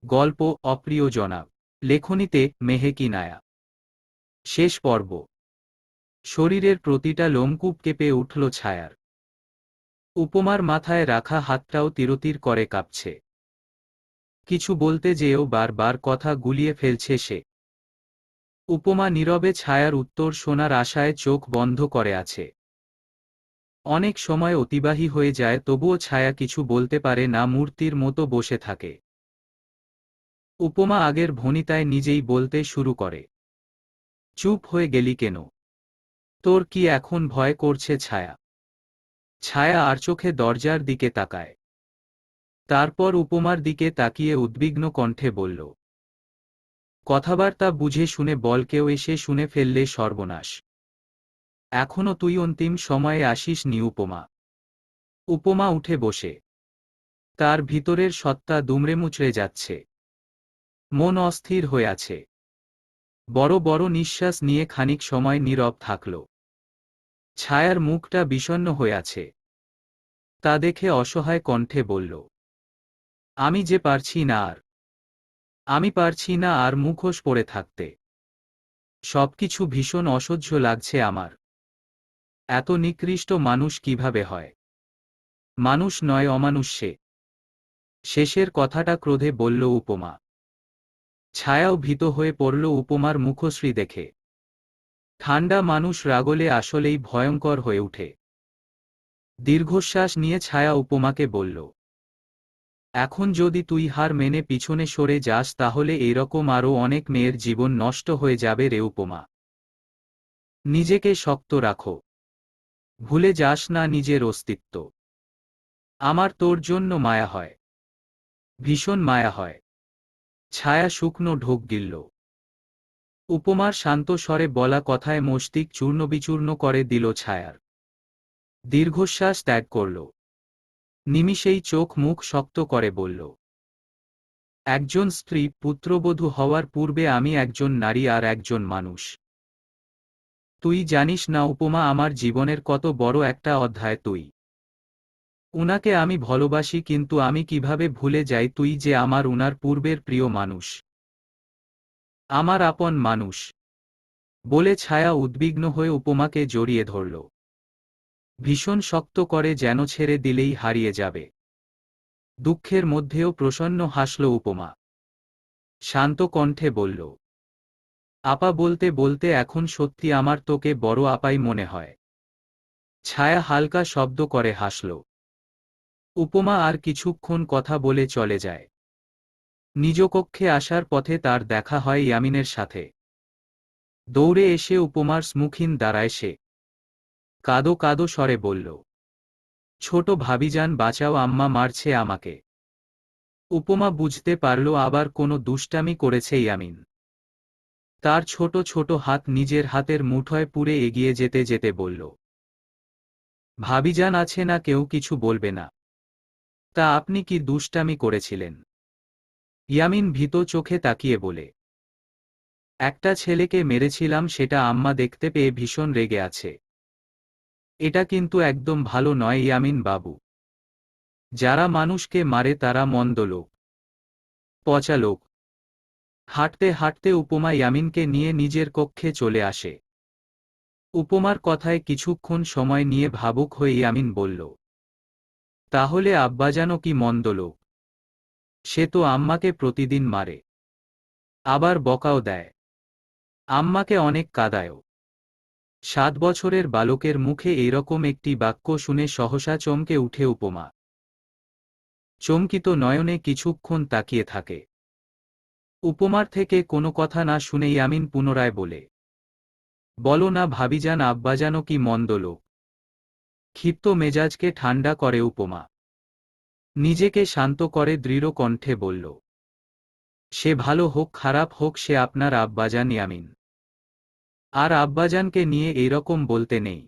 গল্প অপ্রিয় জনাব। লেখনীতে মেহেকি নায়া। শেষ পর্ব। শরীরের প্রতিটা লোমকূপ কেঁপে উঠল ছায়ার। উপমার মাথায় রাখা হাতটাও তিরতির করে কাঁপছে। কিছু বলতে যেও বারবার কথা গুলিয়ে ফেলছে সে। উপমা নীরবে ছায়ার উত্তর শোনার আশায় চোখ বন্ধ করে আছে। অনেক সময় অতিবাহী হয়ে যায়, তবুও ছায়া কিছু বলতে পারে না, মূর্তির মতো বসে থাকে। উপমা আগের ভনিতায় নিজেই বলতে শুরু করে, চুপ হয়ে গেলি কেন? তোর কি এখন ভয় করছে? ছায়া ছায়া আর চোখে দরজার দিকে তাকায়। তারপর উপমার দিকে তাকিয়ে উদ্বিগ্ন কণ্ঠে বলল, কথাবার্তা বুঝে শুনে বল, কেউ এসে শুনে ফেললে সর্বনাশ। এখনো তুই অন্তিম সময়ে আসিস নি? উপমা উপমা উঠে বসে। তার ভিতরের সত্তা দুমড়ে মুচড়ে যাচ্ছে। মন অস্থির হয়ে আছে। বড় বড় নিঃশ্বাস নিয়ে খানিক সময় নীরব থাকল। ছায়ার মুখটা বিষণ্ণ হয়ে আছে। তা দেখে অসহায় কণ্ঠে বলল, আমি যে পারছি না আর। আমি পারছি না আর মুখোশ পরে থাকতে। সবকিছু ভীষণ অসহ্য লাগছে আমার। এত নিকৃষ্ট মানুষ কিভাবে হয়? মানুষ নয়, অমানুষ সে। শেষের কথাটা ক্রোধে বলল উপমা। ছায়াও ভীত হয়ে পড়ল উপমার মুখশ্রী দেখে। ঠান্ডা মানুষ রাগলে আসলেই ভয়ঙ্কর হয়ে ওঠে। দীর্ঘশ্বাস নিয়ে ছায়া উপমাকে বলল, এখন যদি তুই হার মেনে পিছনে সরে যাস, তাহলে এইরকম আরও অনেক মেয়ের জীবন নষ্ট হয়ে যাবে রে উপমা। নিজেকে শক্ত রাখো। ভুলে যাস না নিজের অস্তিত্ব। আমার তোর জন্য মায়া হয়, ভীষণ মায়া হয়। ছায়া শুকনো ঢোক গিলল। উপমার শান্ত স্বরে বলা কথায় মস্তিষ্ক চূর্ণবিচূর্ণ করে দিল ছায়ার। দীর্ঘশ্বাস ত্যাগ করল। নিমিষেই চোখ মুখ শক্ত করে বলল, একজন স্ত্রী পুত্রবধূ হওয়ার পূর্বে আমি একজন নারী আর একজন মানুষ। তুই জানিস না উপমা, আমার জীবনের কত বড় একটা অধ্যায় তুই। উনাকে আমি ভালোবাসি, কিন্তু আমি কিভাবে ভুলে যাই তুই যে আমার উনার পূর্বের প্রিয় মানুষ, আমার আপন মানুষ। বলে ছায়া উদ্বিগ্ন হয়ে উপমাকে জড়িয়ে ধরল। ভীষণ শক্ত করে, যেন ছেড়ে দিলেই হারিয়ে যাবে। দুঃখের মধ্যেও প্রসন্ন হাসল উপমা। শান্ত কণ্ঠে বলল, আপা বলতে বলতে এখন সত্যি আমার তোকে বড় আপাই মনে হয়। ছায়া হালকা শব্দ করে হাসল। উপমা আর কিছুক্ষণ কথা বলে চলে যায়। নিজ কক্ষে আসার পথে তার দেখা হয় ইয়ামিনের সাথে। দৌড়ে এসে উপমার স্মুখীন দাঁড়ায় সে। কাঁদো কাঁদো স্বরে বলল, ছোট ভাবিজান বাঁচাও, আম্মা মারছে আমাকে। উপমা বুঝতে পারল আবার কোনো দুষ্টামি করেছে ইয়ামিন। তার ছোট ছোট হাত নিজের হাতের মুঠোয় পুরে এগিয়ে যেতে যেতে বলল, ভাবিজান আছে না, কেউ কিছু বলবে না। তা আপনি কি দুষ্টামি করেছিলেন? ইয়ামিন ভীত চোখে তাকিয়ে বলে, একটা ছেলেকে মেরেছিলাম, সেটা আম্মা দেখতে পেয়ে ভীষণ রেগে আছে। এটা কিন্তু একদম ভালো নয় ইয়ামিন বাবু। যারা মানুষকে মারে তারা মন্দ লোক, পচা লোক। হাঁটতে হাঁটতে উপমা ইয়ামিনকে নিয়ে নিজের কক্ষে চলে আসে। উপমার কথায় কিছুক্ষণ সময় নিয়ে ভাবুক হয়ে ইয়ামিন বলল, তাহলে আব্বাজানও কি মন্দ লোক? সে তো আম্মাকে প্রতিদিন মারে, আবার বকাও দেয়, আম্মাকে অনেক কাঁদায়ও। 7 বছরের বালকের মুখে এইরকম একটি বাক্য শুনে সহসা চমকে উঠে উপমা। চমকিত নয়নে কিছুক্ষণ তাকিয়ে থাকে। উপমার থেকে কোনো কথা না শুনে ইয়ামিন পুনরায় বলে, বলো না ভাবিজান, আব্বাজানও কি মন্দ লোক? ক্ষিপ্ত মেজাজকে ঠান্ডা করে উপমা। নিজেকে শান্ত করে দৃঢ় কণ্ঠে বলল, সে ভালো হোক খারাপ হোক, সে আপনার আব্বাজান ইয়ামিন। আর আব্বাজানকে নিয়ে এইরকম বলতে নেই।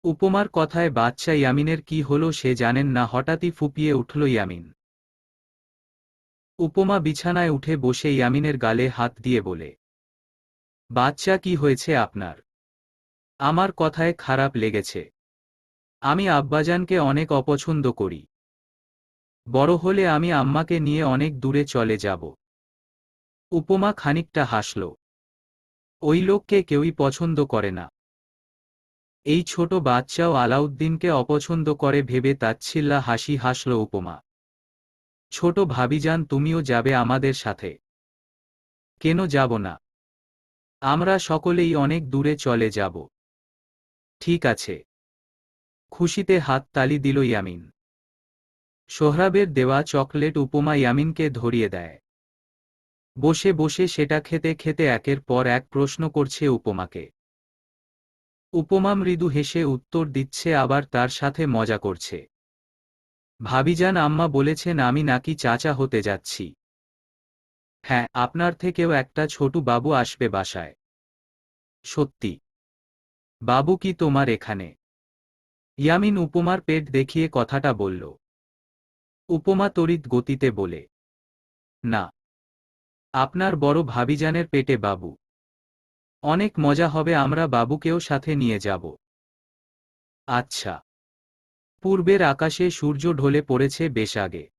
উপমার কথায় বাচ্চা ইয়ামিনের কি হলো সে জানেন না, হঠাৎই ফুঁপিয়ে উঠল ইয়ামিন। উপমা বিছানায় উঠে বসে ইয়ামিনের গালে হাত দিয়ে বলে, বাচ্চা কি হয়েছে আপনার? আমার কথায় খারাপ লেগেছে? আমি আব্বাজানকে অনেক অপছন্দ করি। বড় হলে আমি আম্মাকে নিয়ে অনেক দূরে চলে যাব। উপমা খানিকটা হাসল। ওই লোককে কেউই পছন্দ করে না। এই ছোট বাচ্চাও আলাউদ্দিনকে অপছন্দ করে ভেবে তাচ্ছিল্যা হাসি হাসল উপমা। ছোট ভাবিজান, তুমিও যাবে আমাদের সাথে? কেন যাব না? আমরা সকলেই অনেক দূরে চলে যাব। ঠিক আছে। খুশিতে হাত তালি দিল ইয়ামিন। সোহরাবের দেওয়া চকলেট উপমা ইয়ামিনকে ধরিয়ে দেয়। বসে বসে সেটা খেতে খেতে একের পর এক প্রশ্ন করছে উপমাকে। উপমা মৃদু হেসে উত্তর দিচ্ছে, আবার তার সাথে মজা করছে। ভাবিজান, আম্মা বলেছেন আমি নাকি চাচা হতে যাচ্ছি। হ্যাঁ, আপনার থেকেও একটা ছোট বাবু আসবে বাসায়। সত্যি? বাবু কি তোমার এখানে? ইয়ামিন উপমার পেট দেখিয়ে কথাটা বলল। উপমা তড়িৎ গতিতে বলে, না, আপনার বড় ভাবিজানের পেটে বাবু। অনেক মজা হবে, আমরা বাবুকেও সাথে নিয়ে যাব। আচ্ছা। পূর্বের আকাশে সূর্য ঢলে পড়েছে বেশ আগে।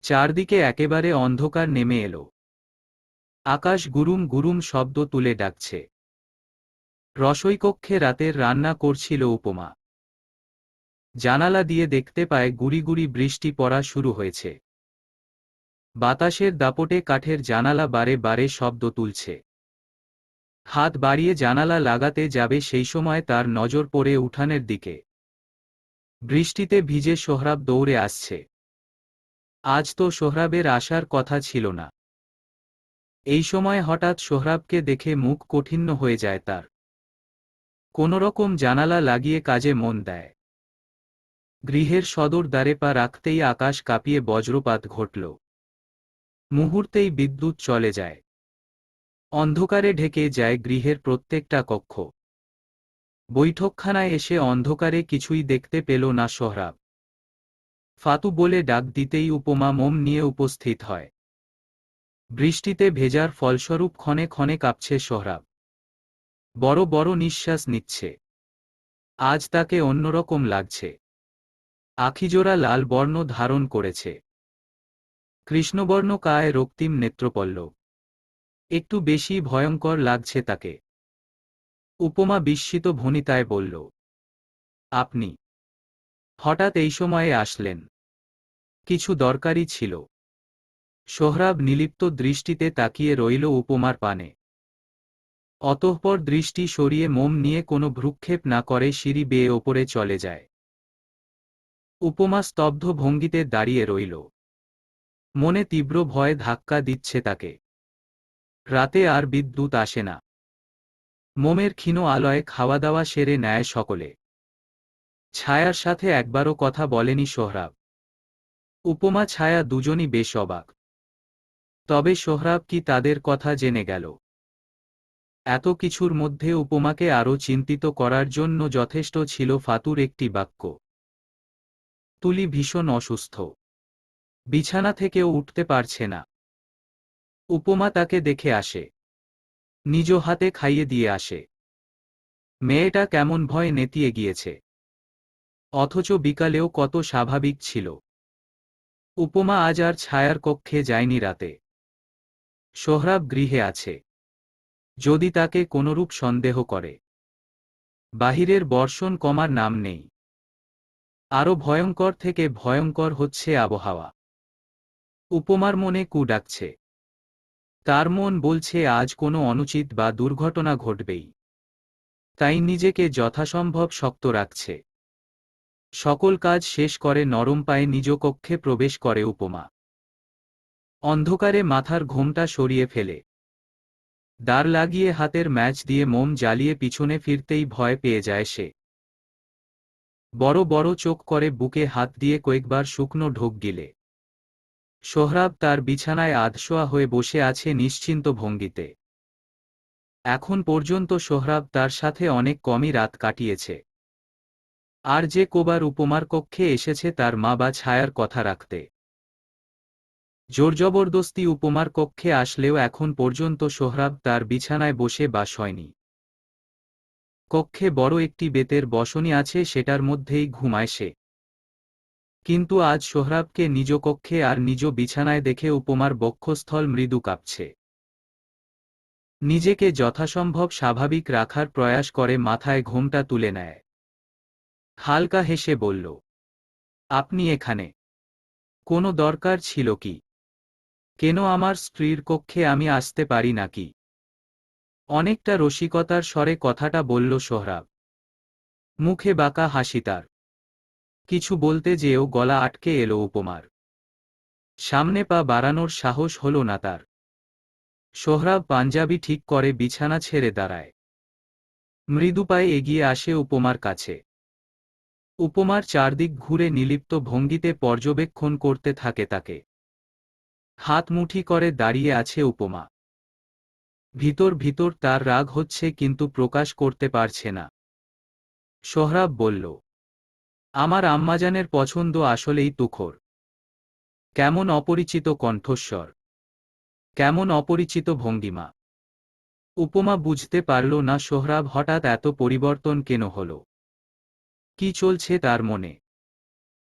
চারদিকে একেবারে অন্ধকার নেমে এলো। আকাশ গুরুম গুরুম শব্দ তুলে ডাকছে। রসইকক্ষে রাতের রান্না করছিল উপমা। জানালা দিয়ে দেখতে পায় গুড়ি গুড়ি বৃষ্টি পড়া শুরু হয়েছে। বাতাসের দাপটে কাঠের জানালা বারে বারে শব্দ তুলছে। হাত বাড়িয়ে জানালা লাগাতে যাবে সেই সময় তার নজর পড়ে উঠানের দিকে। বৃষ্টিতে ভিজে সোহরাব দৌড়ে আসছে। আজ তো সোহরাবের আসার কথা ছিল না। এই সময় হঠাৎ সোহরাবকে দেখে মুখ কঠিন্য হয়ে যায় তার। কোনোরকম জানালা লাগিয়ে কাজে মন দেয়। গৃহের সদর দ্বারে পা রাখতেই আকাশ কাঁপিয়ে বজ্রপাত ঘটল। মুহূর্তেই বিদ্যুৎ চলে যায়। অন্ধকারে ঢেকে যায় গৃহের প্রত্যেকটা কক্ষ। বৈঠকখানায় এসে অন্ধকারে কিছুই দেখতে পেল না সোহরাব। ফাতু বলে ডাক দিতেই উপমা মোম নিয়ে উপস্থিত হয়। বৃষ্টিতে ভেজার ফলস্বরূপ ক্ষণে ক্ষণে কাঁপছে সোহরাব। বড় বড় নিঃশ্বাস নিচ্ছে। আজ তাকে অন্যরকম লাগছে। আখিজোড়া লাল বর্ণ ধারণ করেছে। কৃষ্ণবর্ণ কায় রক্তিম নেত্রপল্লব। একটু বেশি ভয়ঙ্কর লাগছে তাকে। উপমা বিস্মিত ভণিতায় বলল, আপনি হঠাৎ এই সময়ে আসলেন? কিছু দরকারি ছিল? সোহরাব নিলিপ্ত দৃষ্টিতে তাকিয়ে রইল উপমার পানে। অতঃপর দৃষ্টি সরিয়ে মোম নিয়ে কোনো ভ্রুক্ষেপ না করে সিঁড়ি বেয়ে ওপরে চলে যায়। উপমা স্তব্ধ ভঙ্গিতে দাঁড়িয়ে রইল। মনে তীব্র ভয় ধাক্কা দিচ্ছে তাকে। রাতে আর বিদ্যুৎ আসে না। মোমের ক্ষীণ আলোয় খাওয়া দাওয়া সেরে নেয় সকলে। ছায়ার সাথে একবারও কথা বলেনি সোহরাব। উপমা ছায়া দুজনই বেশ অবাক। তবে সোহরাব কি তাদের কথা জেনে গেল? এত কিছুর মধ্যে উপমাকে আরও চিন্তিত করার জন্য যথেষ্ট ছিল ফাতুর একটি বাক্য। তুলি ভীষণ অসুস্থ। বিছানা থেকেও উঠতে পারছে না। উপমা তাকে দেখে আসে। নিজ হাতে খাইয়ে দিয়ে আসে। মেয়েটা কেমন ভয়ে নেতিয়ে গিয়েছে। অথচ বিকালেও কত স্বাভাবিক ছিল। উপমা আজ আর ছায়ার কক্ষে যায়নি রাতে। সোহরাব গৃহে আছে। যদি তাকে কোনরূপ সন্দেহ করে। বাহিরের বর্ষণ কমার নাম নেই। আরও ভয়ঙ্কর থেকে ভয়ঙ্কর হচ্ছে আবহাওয়া। উপমার মনে কু ডাকছে। তার মন বলছে আজ কোনো অনুচিত বা দুর্ঘটনা ঘটবেই। তাই নিজেকে যথাসম্ভব শক্ত রাখছে। সকল কাজ শেষ করে নরম পায়ে নিজ কক্ষে প্রবেশ করে উপমা। অন্ধকারে মাথার ঘোমটা সরিয়ে ফেলে। দ্বার লাগিয়ে হাতের ম্যাচ দিয়ে মোম জ্বালিয়ে পিছনে ফিরতেই ভয় পেয়ে যায় সে। বড় বড় চোখ করে বুকে হাত দিয়ে কয়েকবার শুকনো ঢোক গিলে। সোহরাব তার বিছানায় আধশোয়া হয়ে বসে আছে নিশ্চিন্ত ভঙ্গিতে। এখন পর্যন্ত সোহরাব তার সাথে অনেক কমই রাত কাটিয়েছে। আর যে কবার উপমার কক্ষে এসেছে তার মা বা ছায়ার কথা রাখতে। জোরজবরদস্তি উপমার কক্ষে আসলেও এখন পর্যন্ত সোহরাব তার বিছানায় বসে বাস হয়নি। কক্ষে বড় একটি বেতের বসনি আছে, সেটার মধ্যেই ঘুমায় সে। কিন্তু আজ সোহরাবকে নিজ কক্ষে আর নিজ বিছানায় দেখে উপমার বক্ষস্থল মৃদু কাঁপছে। নিজেকে যথাসম্ভব স্বাভাবিক রাখার প্রয়াস করে মাথায় ঘোমটা তুলে নেয়। হালকা হেসে বলল, আপনি এখানে? কোনো দরকার ছিল কি? কেন আমার স্ত্রীর কক্ষে আমি আসতে পারি নাকি? অনেকটা রসিকতার স্বরে কথাটা বলল সোহরাব। মুখে বাঁকা হাসি তার। কিছু বলতে যেও গলা আটকে এলো উপমার। সামনে পা বাড়ানোর সাহস হল না তার। সোহরাব পাঞ্জাবি ঠিক করে বিছানা ছেড়ে দাঁড়ায়। মৃদু পায়ে এগিয়ে আসে উপমার কাছে। উপমার চারদিক ঘুরে নিলিপ্ত ভঙ্গিতে পর্যবেক্ষণ করতে থাকে তাকে। হাত মুঠি করে দাঁড়িয়ে আছে উপমা। ভিতর ভিতর তার রাগ হচ্ছে কিন্তু প্রকাশ করতে পারছে না। সোহরাব বলল, আমার আম্মাজানের পছন্দ আসলেই তুখোর। কেমন অপরিচিত কণ্ঠস্বর, কেমন অপরিচিত ভঙ্গিমা। উপমা বুঝতে পারল না সোহরাব হঠাৎ এত পরিবর্তন কেন হল। কি চলছে তার মনে।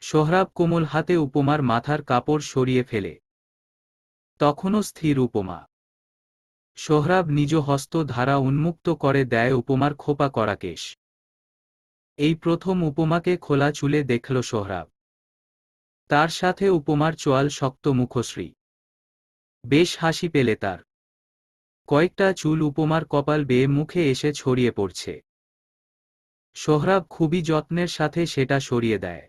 সোহরাব কোমল হাতে উপমার মাথার কাপড় সরিয়ে ফেলে। তখনও স্থির উপমা। সোহরাব নিজ হস্ত ধারা উন্মুক্ত করে দেয় উপমার খোপা করা কেশ। এই প্রথম উপমাকে খোলা চুলে দেখল সোহরাব। তার সাথে উপমার চোয়াল শক্ত মুখশ্রী। বেশ হাসি পেলে তার। কয়েকটা চুল উপমার কপাল বেয়ে মুখে এসে ছড়িয়ে পড়ছে। সোহরাব খুবই যত্নের সাথে সেটা সরিয়ে দেয়।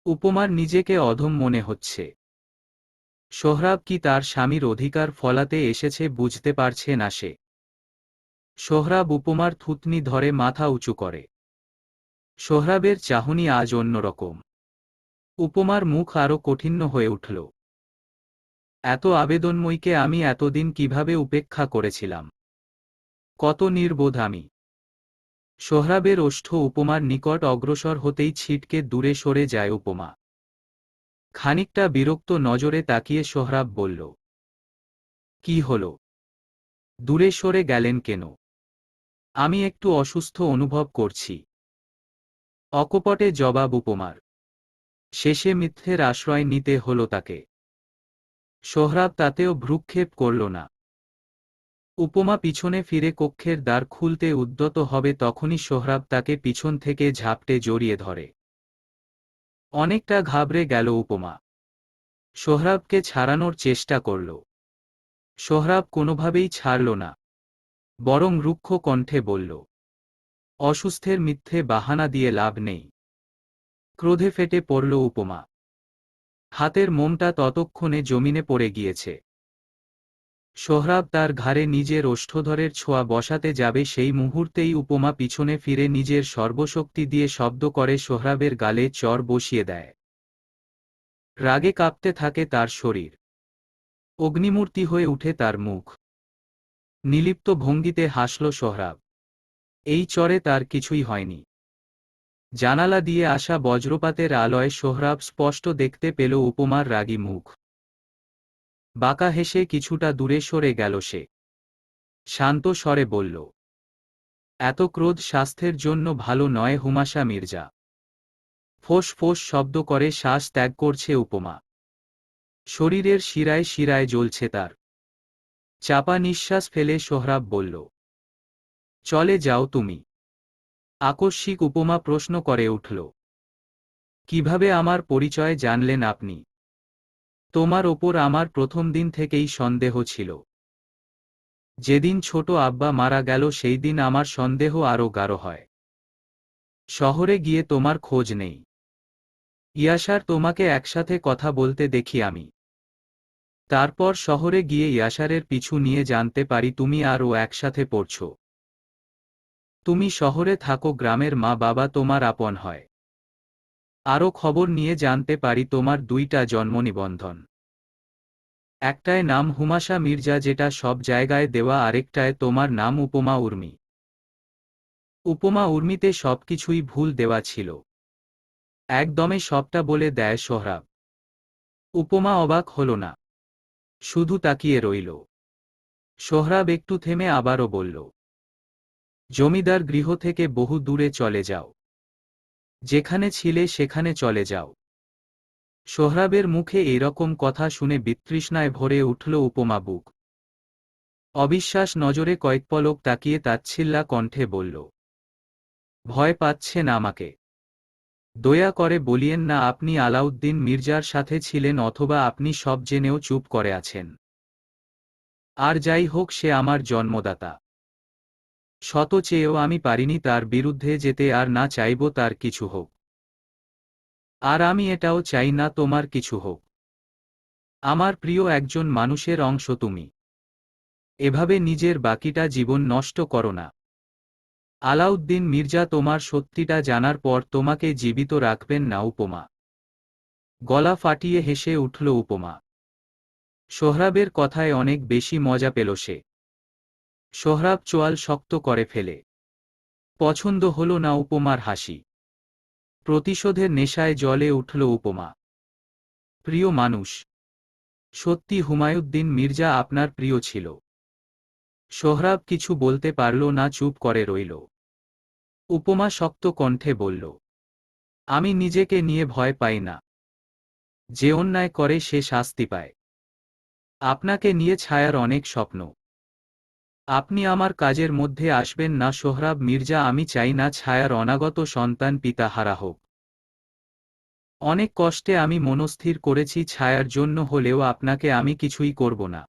উপমার নিজেকে অধম মনে হচ্ছে। সোহরাব কি তার স্বামীর অধিকার ফলাতে এসেছে বুঝতে পারছে না সে। সোহরাব উপমার থুতনি ধরে মাথা উঁচু করে। সোহরাবের চাহনি আজ অন্যরকম। উপমার মুখ আরো কঠিন হয়ে উঠল। এত আবেদনময়ীকে আমি এতদিন কিভাবে উপেক্ষা করেছিলাম। কত নির্বোধ আমি। সোহরাবের ওষ্ঠ উপমার নিকট অগ্রসর হতেই ছিটকে দূরে সরে যায় উপমা। খানিকটা বিরক্ত নজরে তাকিয়ে সোহরাব বলল, কি হল? দূরে সরে গেলেন কেন? আমি একটু অসুস্থ অনুভব করছি। অকপটে জবাব উপমার। শেষে মিথ্যের আশ্রয় নিতে হল তাকে। সোহরাব তাতেও ভ্রুক্ষেপ করল না। উপমা পিছনে ফিরে কক্ষের দ্বার খুলতে উদ্যত হবে তখনই সোহরাব তাকে পিছন থেকে ঝাপটে জড়িয়ে ধরে। অনেকটা ঘাবড়ে গেল উপমা। সোহরাবকে ছাড়ানোর চেষ্টা করল। সোহরাব কোনোভাবেই ছাড়ল না, বরং রুক্ষ কণ্ঠে বলল, অসুস্থের মিথ্যে বাহানা দিয়ে লাভ নেই। ক্রোধে ফেটে পড়ল উপমা। হাতের মোমটা ততক্ষণে জমিনে পড়ে গিয়েছে। সোহরাব তার ঘাড়ে নিজের ওষ্ঠধরের ছোঁয়া বসাতে যাবে সেই মুহূর্তেই উপমা পিছনে ফিরে নিজের সর্বশক্তি দিয়ে শব্দ করে সোহরাবের গালে চড় বসিয়ে দেয়। রাগে কাঁপতে থাকে তার শরীর। অগ্নিমূর্তি হয়ে উঠে তার মুখ। নিলিপ্ত ভঙ্গিতে হাসল সোহরাব। এই চরে তার কিছুই হয়নি। জানালা দিয়ে আসা বজ্রপাতের আলোয় সোহরাব স্পষ্ট দেখতে পেল উপমার রাগী মুখ। বাঁকা হেসে কিছুটা দূরে সরে গেল সে। শান্ত স্বরে বলল, এত ক্রোধ স্বাস্থ্যের জন্য ভালো নয় হুমাশা মির্জা। ফোঁস ফোঁস শব্দ করে শ্বাস ত্যাগ করছে উপমা। শরীরের শিরায় শিরায় জ্বলছে তার। চাপা নিঃশ্বাস ফেলে সোহরাব বলল, চলে যাও তুমি। আকস্মিক উপমা প্রশ্ন করে উঠল, কিভাবে আমার পরিচয় জানলেন আপনি? তোমার ওপর আমার প্রথম দিন থেকেই সন্দেহ ছিল। যেদিন ছোট আব্বা মারা গেল সেই দিন আমার সন্দেহ আরও গাঢ় হয়। শহরে গিয়ে তোমার খোঁজ নেই। ইয়াসার তোমাকে একসাথে কথা বলতে দেখি আমি। তারপর শহরে গিয়ে ইয়াসারের পিছু নিয়ে জানতে পারি তুমি আর ও একসাথে পড়ছ। তুমি শহরে থাকো, গ্রামের মা বাবা তোমার আপন হয়। আরও খবর নিয়ে জানতে পারি তোমার দুইটা জন্ম নিবন্ধন। একটায় নাম হুমাশা মির্জা যেটা সব জায়গায় দেওয়া, আরেকটায় তোমার নাম উপমা উর্মি। উপমা উর্মিতে সবকিছুই ভুল দেওয়া ছিল। একদমে সবটা বলে দেয় সোহরাব। উপমা অবাক হল না, শুধু তাকিয়ে রইল। সোহরাব একটু থেমে আবারও বলল, জমিদার গৃহ থেকে বহু দূরে চলে যাও। যেখানে ছিলে সেখানে চলে যাও। সোহরাবের মুখে এরকম কথা শুনে বিতৃষ্ণায় ভরে উঠল উপমা বুক। অবিশ্বাস নজরে কয়েক পলক তাকিয়ে তাচ্ছিল্যা কণ্ঠে বলল, ভয় পাচ্ছেন আমাকে? দয়া করে বলিয়েন না আপনি আলাউদ্দিন মির্জার সাথে ছিলেন, অথবা আপনি সব জেনেও চুপ করে আছেন। আর যাই হোক, সে আমার জন্মদাতা। শত চেয়েও আমি পারিনি তার বিরুদ্ধে যেতে, আর না চাইব তার কিছু হোক। আর আমি এটাও চাই না তোমার কিছু হোক। আমার প্রিয় একজন মানুষের অংশ তুমি। এভাবে নিজের বাকিটা জীবন নষ্ট করো না। আলাউদ্দিন মির্জা তোমার সত্যিটা জানার পর তোমাকে জীবিত রাখবেন না। উপমা গলা ফাটিয়ে হেসে উঠল উপমা। সোহরাবের কথায় অনেক বেশি মজা পেল সে। সোহরাব চোয়াল শক্ত করে ফেলে। পছন্দ হল না উপমার হাসি। প্রতিশোধের নেশায় জ্বলে উঠল উপমা। প্রিয় মানুষ, সত্যি হুমায়ুদ্দিন মির্জা আপনার প্রিয় ছিল? সোহরাব কিছু বলতে পারল না, চুপ করে রইল। উপমা শক্ত কণ্ঠে বলল, আমি নিজেকে নিয়ে ভয় পাই না। যে অন্যায় করে সে শাস্তি পায়। আপনাকে নিয়ে ছায়ার অনেক স্বপ্ন। আপনি আমার কাজের মধ্যে আসবেন না সোহরাব মির্জা। আমি চাই না ছায়ার অনাগত সন্তান পিতাহারা হোক। অনেক কষ্টে আমি মনস্থির করেছি ছায়ার জন্য হলেও আপনাকে আমি কিছুই করব না।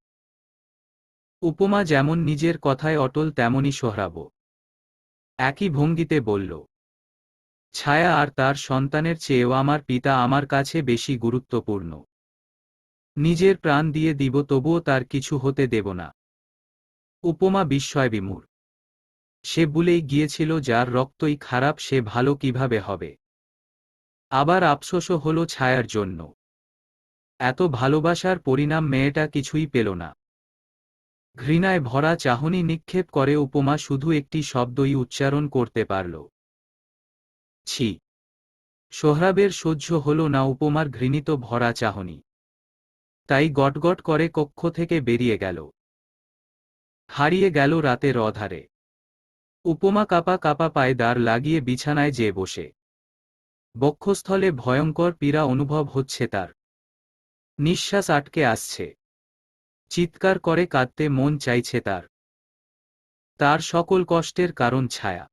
উপমা যেমন নিজের কথায় অটল, তেমনি সোহরাবও একই ভঙ্গিতে বলল, ছায়া আর তার সন্তানের চেয়েও আমার পিতা আমার কাছে বেশি গুরুত্বপূর্ণ। নিজের প্রাণ দিয়ে দিব, তবুও তার কিছু হতে দেব না। উপমা বিস্ময় বিমূঢ়। সে ভুলেই গিয়েছিল যার রক্তই খারাপ সে ভালো কিভাবে হবে। আবার আফসোসও হলো ছায়ার জন্য। এত ভালোবাসার পরিণাম মেয়েটা কিছুই পেল না। ঘৃণায় ভরা চাহনি নিক্ষেপ করে উপমা শুধু একটি শব্দই উচ্চারণ করতে পারল, ছি। সোহরাবের সহ্য হল না উপমার ঘৃণিত ভরা চাহনি। তাই গটগট করে কক্ষ থেকে বেরিয়ে গেল। হারিয়ে গেল রাতের অধারে। উপমা কাপা কাপা পায়ে দাঁড় লাগিয়ে বিছানায় যেয়ে বসে। বক্ষস্থলে ভয়ঙ্কর পীড়া অনুভব হচ্ছে তার। নিঃশ্বাস আটকে আসছে। চিৎকার করে কাঁদতে মন চাইছে তার। তার সকল কষ্টের কারণ ছায়া।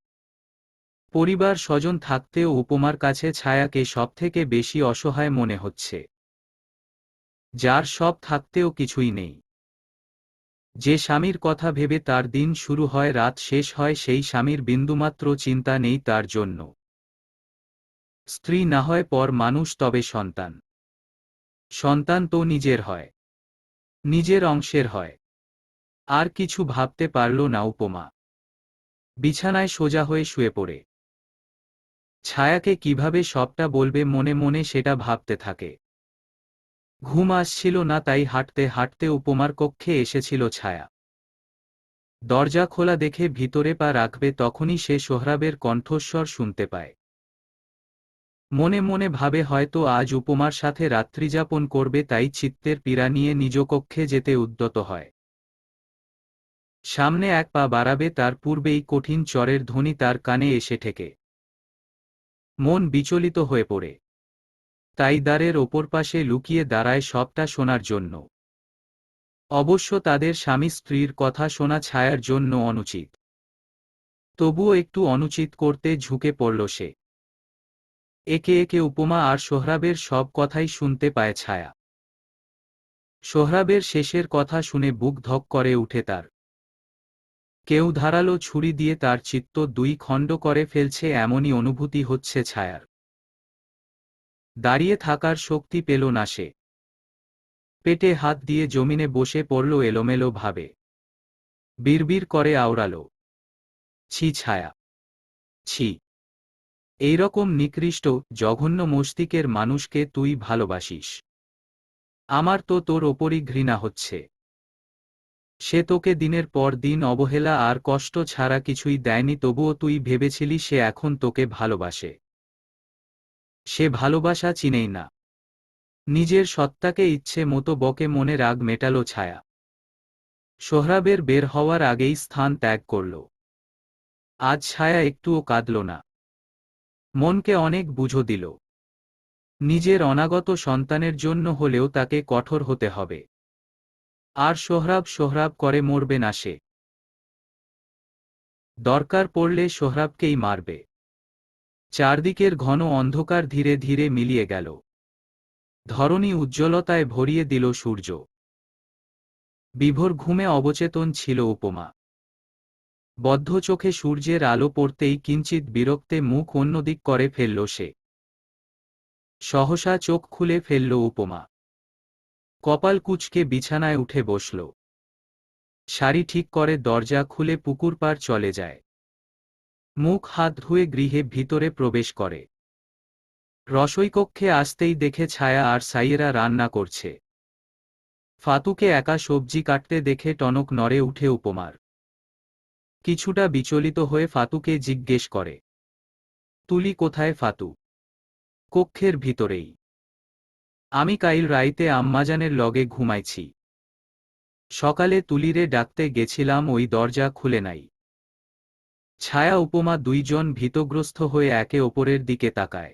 পরিবার স্বজন থাকতেও উপমার কাছে ছায়াকে সবথেকে বেশি অসহায় মনে হচ্ছে। যার সব থাকতেও কিছুই নেই। যে স্বামীর কথা ভেবে তার দিন শুরু হয় রাত শেষ হয়, সেই স্বামীর বিন্দুমাত্র চিন্তা নেই তার জন্য। স্ত্রী না হয় পর মানুষ, তবে সন্তান। সন্তান তো নিজের হয়, নিজের অংশের হয়। আর কিছু ভাবতে পারল না উপমা। বিছানায় সোজা হয়ে শুয়ে পড়ে ছায়াকে কিভাবে সবটা বলবে মনে মনে সেটা ভাবতে থাকে। ঘুম আসছিল না, তাই হাঁটতে হাঁটতে উপমার কক্ষে এসেছিল ছায়া। দরজা খোলা দেখে ভিতরে পা রাখবে তখনই সে সোহরাবের কণ্ঠস্বর শুনতে পায়। মনে মনে ভাবে হয়তো আজ উপমার সাথে রাত্রিযাপন করবে, তাই চিত্তের পীড়া নিয়ে নিজ কক্ষে যেতে উদ্যত হয়। সামনে এক পা বাড়াবে তার পূর্বেই কঠিন চরের ধ্বনি তার কানে এসে ঠেকে। মন বিচলিত হয়ে পড়ে। তাই দ্বারের ওপর পাশে লুকিয়ে দাঁড়ায় সবটা শোনার জন্য। অবশ্য তাদের স্বামী স্ত্রীর কথা শোনা ছায়ার জন্য অনুচিত। তবুও একটু অনুচিত করতে ঝুঁকে পড়ল সে। একে একে উপমা আর সোহরাবের সব কথাই শুনতে পায় ছায়া। সোহরাবের শেষের কথা শুনে বুক ধক করে উঠে তার। কেউ ধারালো ছুরি দিয়ে তার চিত্ত দুই খণ্ড করে ফেলছে এমনই অনুভূতি হচ্ছে ছায়ার। দাঁড়িয়ে থাকার শক্তি পেল না সে। পেটে হাত দিয়ে জমিনে বসে পড়ল এলোমেলো ভাবে। বিড়বিড় করে আওড়াল, ছি ছায়া, ছি। এইরকম নিকৃষ্ট জঘন্য মস্তিষ্কের মানুষকে তুই ভালোবাসিস? আমার তো তোর ওপরই ঘৃণা হচ্ছে। সে তোকে দিনের পর দিন অবহেলা আর কষ্ট ছাড়া কিছুই দেয়নি, তবুও তুই ভেবেছিলি সে এখন তোকে ভালোবাসে। সে ভালোবাসা চিনেই না। নিজের সত্তাকে ইচ্ছে মতো বকে মনে রাগ মেটালো ছায়া। সোহরাবের বের হওয়ার আগেই স্থান ত্যাগ করল। আজ ছায়া একটুও কাঁদল না। মনকে অনেক বুঝো দিল। নিজের অনাগত সন্তানের জন্য হলেও তাকে কঠোর হতে হবে। আর সোহরাব সোহরাব করে মরবে না সে। দরকার পড়লে সোহরাবকেই মারবে। চারদিকের ঘন অন্ধকার ধীরে ধীরে মিলিয়ে গেল। ধরণী উজ্জ্বলতায় ভরিয়ে দিল সূর্য। বিভোর ঘুমে অবচেতন ছিল উপমা। বদ্ধ চোখে সূর্যের আলো পড়তেই কিঞ্চিত বিরক্তে মুখ অন্যদিক করে ফেলল সে। সহসা চোখ খুলে ফেলল উপমা। কপাল কুঁচকে বিছানায় উঠে বসল। শাড়ি ঠিক করে দরজা খুলে পুকুর পাড় চলে যায়। মুখ হাত ধুয়ে গৃহে ভিতরে প্রবেশ করে। রসোইকক্ষে আসতেই দেখে ছায়া আর সাইয়েরা রান্না করছে। ফাতুকে একা সবজি কাটতে দেখে টনক নড়ে উঠে উপমার। কিছুটা বিচলিত হয়ে ফাতুকে জিজ্ঞেস করে, তুলি কোথায় ফাতু? কক্ষের ভিতরেই। আমি কাইল রাইতে আম্মাজানের লগে ঘুমাইছি। সকালে তুলিরে ডাকতে গেছিলাম, ওই দরজা খুলে নাই। ছায়া উপমা দুইজন ভীতগ্রস্ত হয়ে একে অপরের দিকে তাকায়।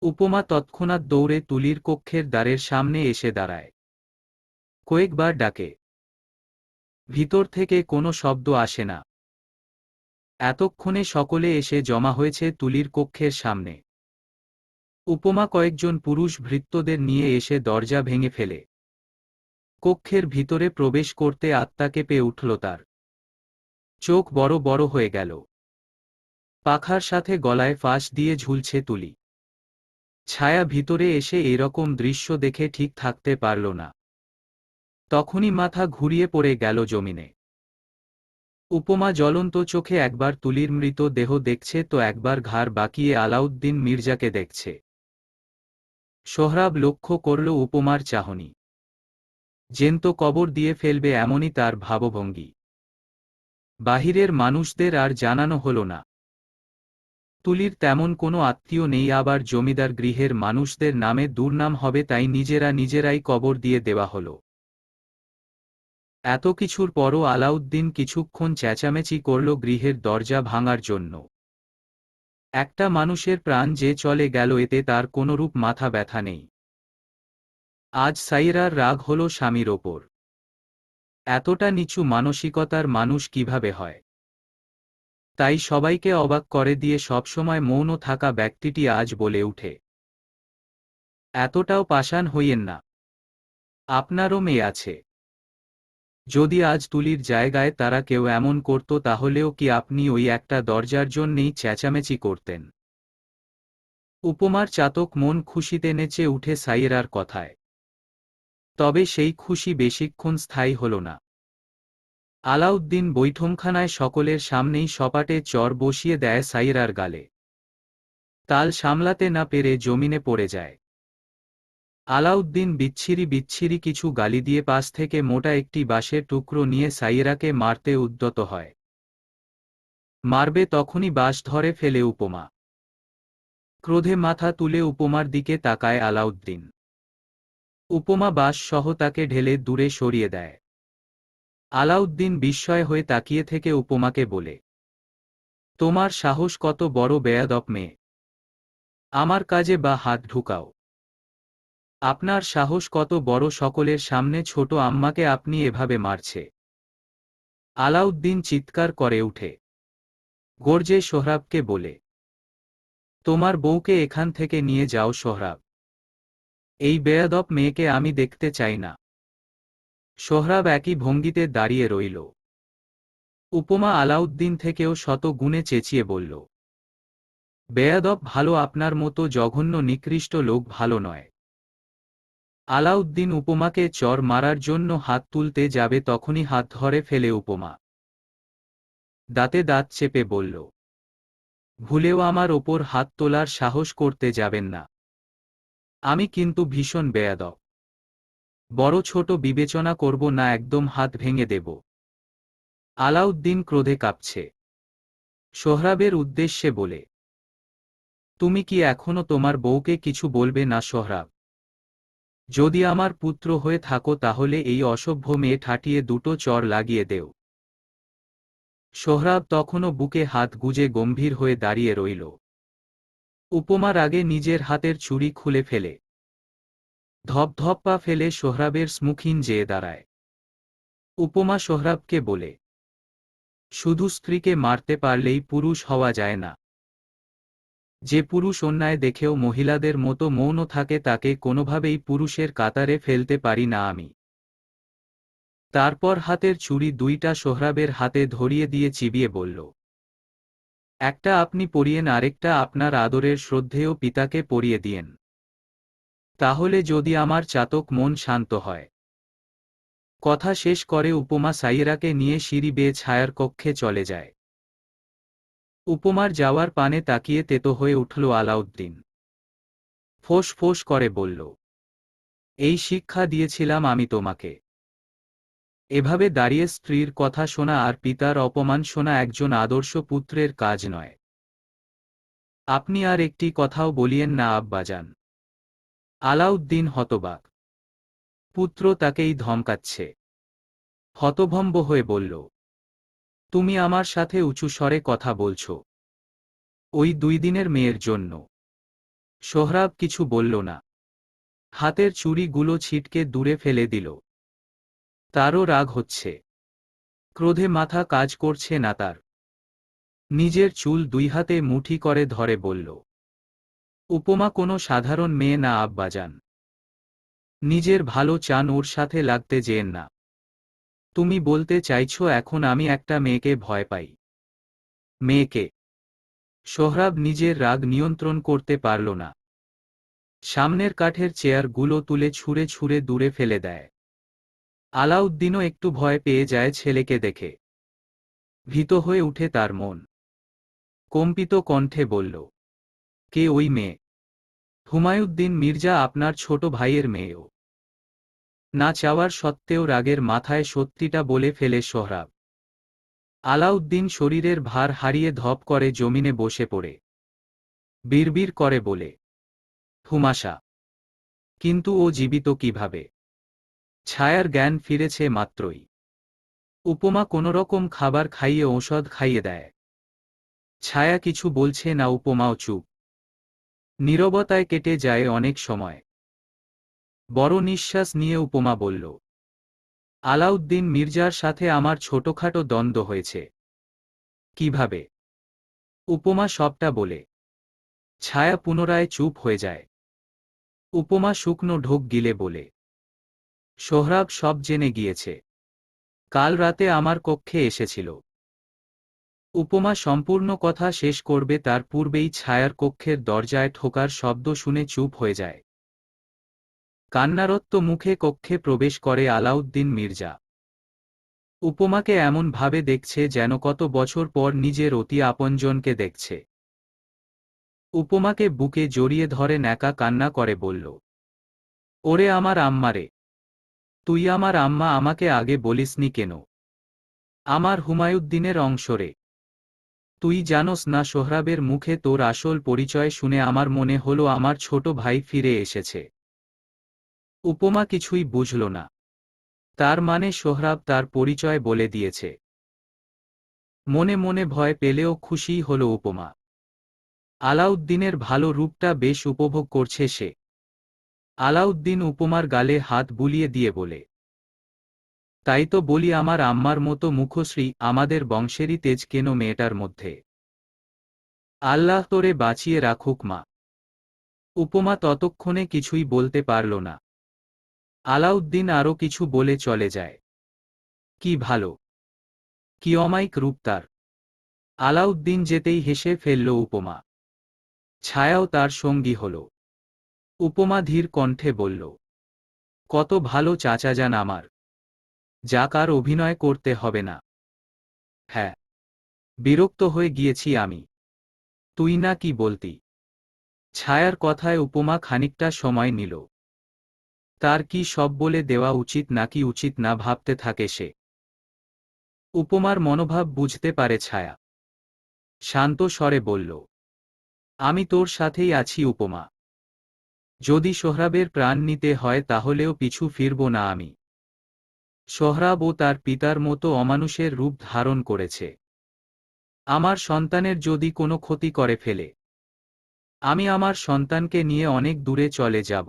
উপমা তৎক্ষণাৎ দৌড়ে তুলির কক্ষের দ্বারের সামনে এসে দাঁড়ায়। কয়েকবার ডাকে। ভিতর থেকে কোনো শব্দ আসে না। এতক্ষণে সকলে এসে জমা হয়েছে তুলির কক্ষের সামনে। উপমা কয়েকজন পুরুষ ভৃত্যদের নিয়ে এসে দরজা ভেঙে ফেলে। কক্ষের ভিতরে প্রবেশ করতে আত্মা কেঁপে উঠল তার। চোখ বড় বড় হয়ে গেল। পাখার সাথে গলায় ফাঁস দিয়ে ঝুলছে তুলি। ছায়া ভিতরে এসে এরকম দৃশ্য দেখে ঠিক থাকতে পারল না। তখনই মাথা ঘুরিয়ে পড়ে গেল জমিনে। উপমা জ্বলন্ত চোখে একবার তুলির মৃত দেহ দেখছে তো একবার ঘাড় বাঁকিয়ে আলাউদ্দিন মির্জাকে দেখছে। সোহরাব লক্ষ্য করল উপমার চাহনি। জেন্ত কবর দিয়ে ফেলবে এমনই তার ভাবভঙ্গি। বাহিরের মানুষদের আর জানানো হল না। তুলির তেমন কোনো আত্মীয় নেই, আবার জমিদার গৃহের মানুষদের নামে দুর্নাম হবে, তাই নিজেরাই কবর দিয়ে দেওয়া হল। এত কিছুর পরও আলাউদ্দিন কিছুক্ষণ চেঁচামেচি করল গৃহের দরজা ভাঙার জন্য। একটা মানুষের প্রাণ যে চলে গেল এতে তার কোনরূপ মাথা ব্যথা নেই। আজ সাইরার রাগ হল স্বামীর ওপর। এতটা নিচু মানসিকতার মানুষ কিভাবে হয়? তাই সবাইকে অবাক করে দিয়ে সবসময় মৌন থাকা ব্যক্তিটি আজ বলে উঠে, এতটাও পাষাণ হইয়েন না। আপনারও মেয়ে আছে। যদি আজ তুলির জায়গায় তারা কেউ এমন করত তাহলেও কি আপনি ওই একটা দরজার জন্যেই চেঁচামেচি করতেন? উপমার চাতক মন খুশিতে নেচে উঠে সাইয়েরার কথায়। তবে সেই খুশি বেশিক্ষণ স্থায়ী হল না। আলাউদ্দিন বৈঠমখানায় সকলের সামনেই সপাটে চর বসিয়ে দেয় সাইয়েরার গালে। তাল সামলাতে না পেরে জমিনে পড়ে যায়। আলাউদ্দিন বিচ্ছিরি কিছু গালি দিয়ে পাশ থেকে মোটা একটি বাঁশের টুকরো নিয়ে সাইয়েরাকে মারতে উদ্যত হয়। মারবে তখনই বাঁশ ধরে ফেলে উপমা। ক্রোধে মাথা তুলে উপমার দিকে তাকায় আলাউদ্দিন। উপমা বাঁশ সহ তাকে ঢেলে দূরে সরিয়ে দেয়। আলাউদ্দিন বিস্ময় হয়ে তাকিয়ে থেকে উপমাকে বলে, তোমার সাহস কত বড় বেয়াদব মেয়ে! আমার কাজে বা হাত ঢুকাও। আপনার সাহস কত বড়, সকলের সামনে ছোট আম্মাকে আপনি এভাবে মারছে! আলাউদ্দিন চিৎকার করে উঠে গর্জে সোহরাবকে বলে, তোমার বউকে এখান থেকে নিয়ে যাও সোহরাব। এই বেয়াদব মেয়েকে আমি দেখতে চাই না। সোহরাব একই ভঙ্গিতে দাঁড়িয়ে রইল। উপমা আলাউদ্দিন থেকেও শত গুণে চেঁচিয়ে বলল, বেয়াদব ভালো, আপনার মতো জঘন্য নিকৃষ্ট লোক ভালো নয়। আলাউদ্দিন উপমাকে চর মারার জন্য হাত তুলতে যাবে তখনই হাত ধরে ফেলে উপমা। দাঁতে দাঁত চেপে বলল, ভুলেও আমার ওপর হাত তোলার সাহস করতে যাবেন না। আমি কিন্তু ভীষণ বেয়াদব। বড় ছোট বিবেচনা করব না, একদম হাত ভেঙে দেব। আলাউদ্দিন ক্রোধে কাঁপছে। সোহরাবের উদ্দেশ্যে বলে, তুমি কি এখনো তোমার বউকে কিছু বলবে না সোহরাব? যদি আমার পুত্র হয়ে থাকো তাহলে এই অসভ্য মেয়ে ঠাটিয়ে দুটো চর লাগিয়ে দেও। সোহরাব তখনও বুকে হাত গুজে গম্ভীর হয়ে দাঁড়িয়ে রইল। উপমা রাগে নিজের হাতের ছুরি খুলে ফেলে। ধপধপ পা ফেলে সোহরাবের স্মুখীন যেয়ে দাঁড়ায়। উপমা সোহরাবকে বলে, শুধু স্ত্রীকে মারতে পারলেই পুরুষ হওয়া যায় না। যে পুরুষ অন্যায় দেখেও মহিলাদের মতো মৌন থাকে তাকে কোনোভাবেই পুরুষের কাতারে ফেলতে পারি না আমি। তারপর হাতের ছুরি দুইটা সোহরাবের হাতে ধরিয়ে দিয়ে চিবিয়ে বলল, একটা আপনি পরিয়েন, আরেকটা আপনার আদরের শ্রদ্ধেয় পিতাকে পরিয়ে দিয়েন। তাহলে যদি আমার চাতক মন শান্ত হয়। কথা শেষ করে উপমা সাইয়েরাকে নিয়ে সিঁড়ি বেয়ে ছায়ার কক্ষে চলে যায়। উপমার যাওয়ার পানে তাকিয়ে তেতো হয়ে উঠল আলাউদ্দিন। ফোঁস ফোঁস করে বলল, এই শিক্ষা দিয়েছিলাম আমি তোমাকে। এভাবে দাঁড়িয়ে স্ত্রীর কথা শোনা আর পিতার অপমান শোনা একজন আদর্শ পুত্রের কাজ নয়। আপনি আর একটি কথাও বলিয়েন না আব্বাজান। আলাউদ্দিন হতবাক। পুত্র তাকেই ধমকাচ্ছে। হতভম্ব হয়ে বলল, তুমি আমার সাথে উঁচু স্বরে কথা বলছ? ওই 2 দিনের মেয়ের জন্য? সোহরাব কিছু বলল না। হাতের চুড়িগুলো ছিটকে দূরে ফেলে দিল। তারও রাগ হচ্ছে। ক্রোধে মাথা কাজ করছে না তার। নিজের চুল 2 হাতে মুঠি করে ধরে বলল, উপমা কোনো সাধারণ মেয়ে না আব্বাজান। নিজের ভালো চান ওর সাথে লাগতে যেন না। তুমি বলতে চাইছো এখন আমি একটা মেয়েকে ভয় পাই? মেয়েকে? সোহরাব নিজের রাগ নিয়ন্ত্রণ করতে পারল না। সামনের কাঠের চেয়ারগুলো তুলে ছুঁড়ে ছুঁড়ে দূরে ফেলে দেয়। আলাউদ্দিনও একটু ভয় পেয়ে যায় ছেলেকে দেখে। ভীত হয়ে উঠে তার মন। কম্পিত কণ্ঠে বলল, কে ওই মেয়ে? হুমায়ুদ্দিন মির্জা, আপনার ছোট ভাইয়ের মেয়েও। না চাওয়ার সত্ত্বেও রাগের মাথায় সত্যিটা বলে ফেলে সোহরাব। আলাউদ্দিন শরীরের ভার হারিয়ে ধপ করে জমিনে বসে পড়ে বিড়বিড় করে বলে, হুমাশা। কিন্তু ও জীবিত কিভাবে? ছায়ার জ্ঞান ফিরেছে মাত্রই। উপমা কোনোরকম খাবার খাইয়ে ঔষধ খাইয়ে দেয়। ছায়া কিছু বলছে না, উপমাও চুপ। নীরবতায় কেটে যায় অনেক সময়। বড় নিঃশ্বাস নিয়ে উপমা বলল, আলাউদ্দিন মির্জার সাথে আমার ছোটখাটো দ্বন্দ্ব হয়েছে। কিভাবে? উপমা সবটা বলে। ছায়া পুনরায় চুপ হয়ে যায়। উপমা শুকনো ঢোক গিলে বলে, সোহরাব সব জেনে গিয়েছে। কাল রাতে আমার কক্ষে এসেছিল। উপমা সম্পূর্ণ কথা শেষ করবে তার পূর্বেই ছায়ার কক্ষের দরজায় ঠোকার শব্দ শুনে চুপ হয়ে যায়। কান্নারত্ব মুখে কক্ষে প্রবেশ করে আলাউদ্দিন মির্জা। উপমাকে এমন ভাবে দেখছে যেন কত বছর পর নিজের অতি আপনজনকে দেখছে। উপমাকে বুকে জড়িয়ে ধরে ন্যাকা কান্না করে বলল, ওরে আমার আম্মারে, তুই আমার আম্মা, আমাকে আগে বলিসনি কেন? আমার হুমায়ুদ্দিনের অংশরে। তুই জানোস না সোহরাবের মুখে তোর আসল পরিচয় শুনে আমার মনে হলো আমার ছোট ভাই ফিরে এসেছে। উপমা কিছুই বুঝল না। তার মানে সোহরাব তার পরিচয় বলে দিয়েছে। মনে মনে ভয় পেলেও খুশিই হল উপমা। আলাউদ্দিনের ভালো রূপটা বেশ উপভোগ করছে সে। আলাউদ্দিন উপমার গালে হাত বুলিয়ে দিয়ে বলে, তাই তো বলি আমার আম্মার মতো মুখশ্রী আমাদের বংশেরই তেজ কেন মেয়েটার মধ্যে। আল্লাহ তোরে বাঁচিয়ে রাখুক মা। উপমা ততক্ষণে কিছুই বলতে পারল না। আলাউদ্দিন আরও কিছু বলে চলে যায়। কি ভালো, কি অমায়িক রূপ তার। আলাউদ্দিন যেতেই হেসে ফেলল উপমা। ছায়াও তার সঙ্গী হল। উপমা ধীর কণ্ঠে বলল, কত ভালো চাচাজান আমার। যাক আর অভিনয় করতে হবে না। হ্যাঁ, বিরক্ত হয়ে গিয়েছি আমি। তুই না কি বলতি? ছায়ার কথায় উপমা খানিকটা সময় নিল। তার কি সব বলে দেওয়া উচিত নাকি উচিত না ভাবতে থাকে সে। উপমার মনোভাব বুঝতে পারে ছায়া। শান্ত স্বরে বলল, আমি তোর সাথেই আছি উপমা। যদি সোহরাবের প্রাণ নিতে হয় তাহলেও পিছু ফিরব না আমি। সোহরাব ও তার পিতার মতো অমানুষের রূপ ধারণ করেছে। আমার সন্তানের যদি কোনো ক্ষতি করে ফেলে আমি আমার সন্তানকে নিয়ে অনেক দূরে চলে যাব।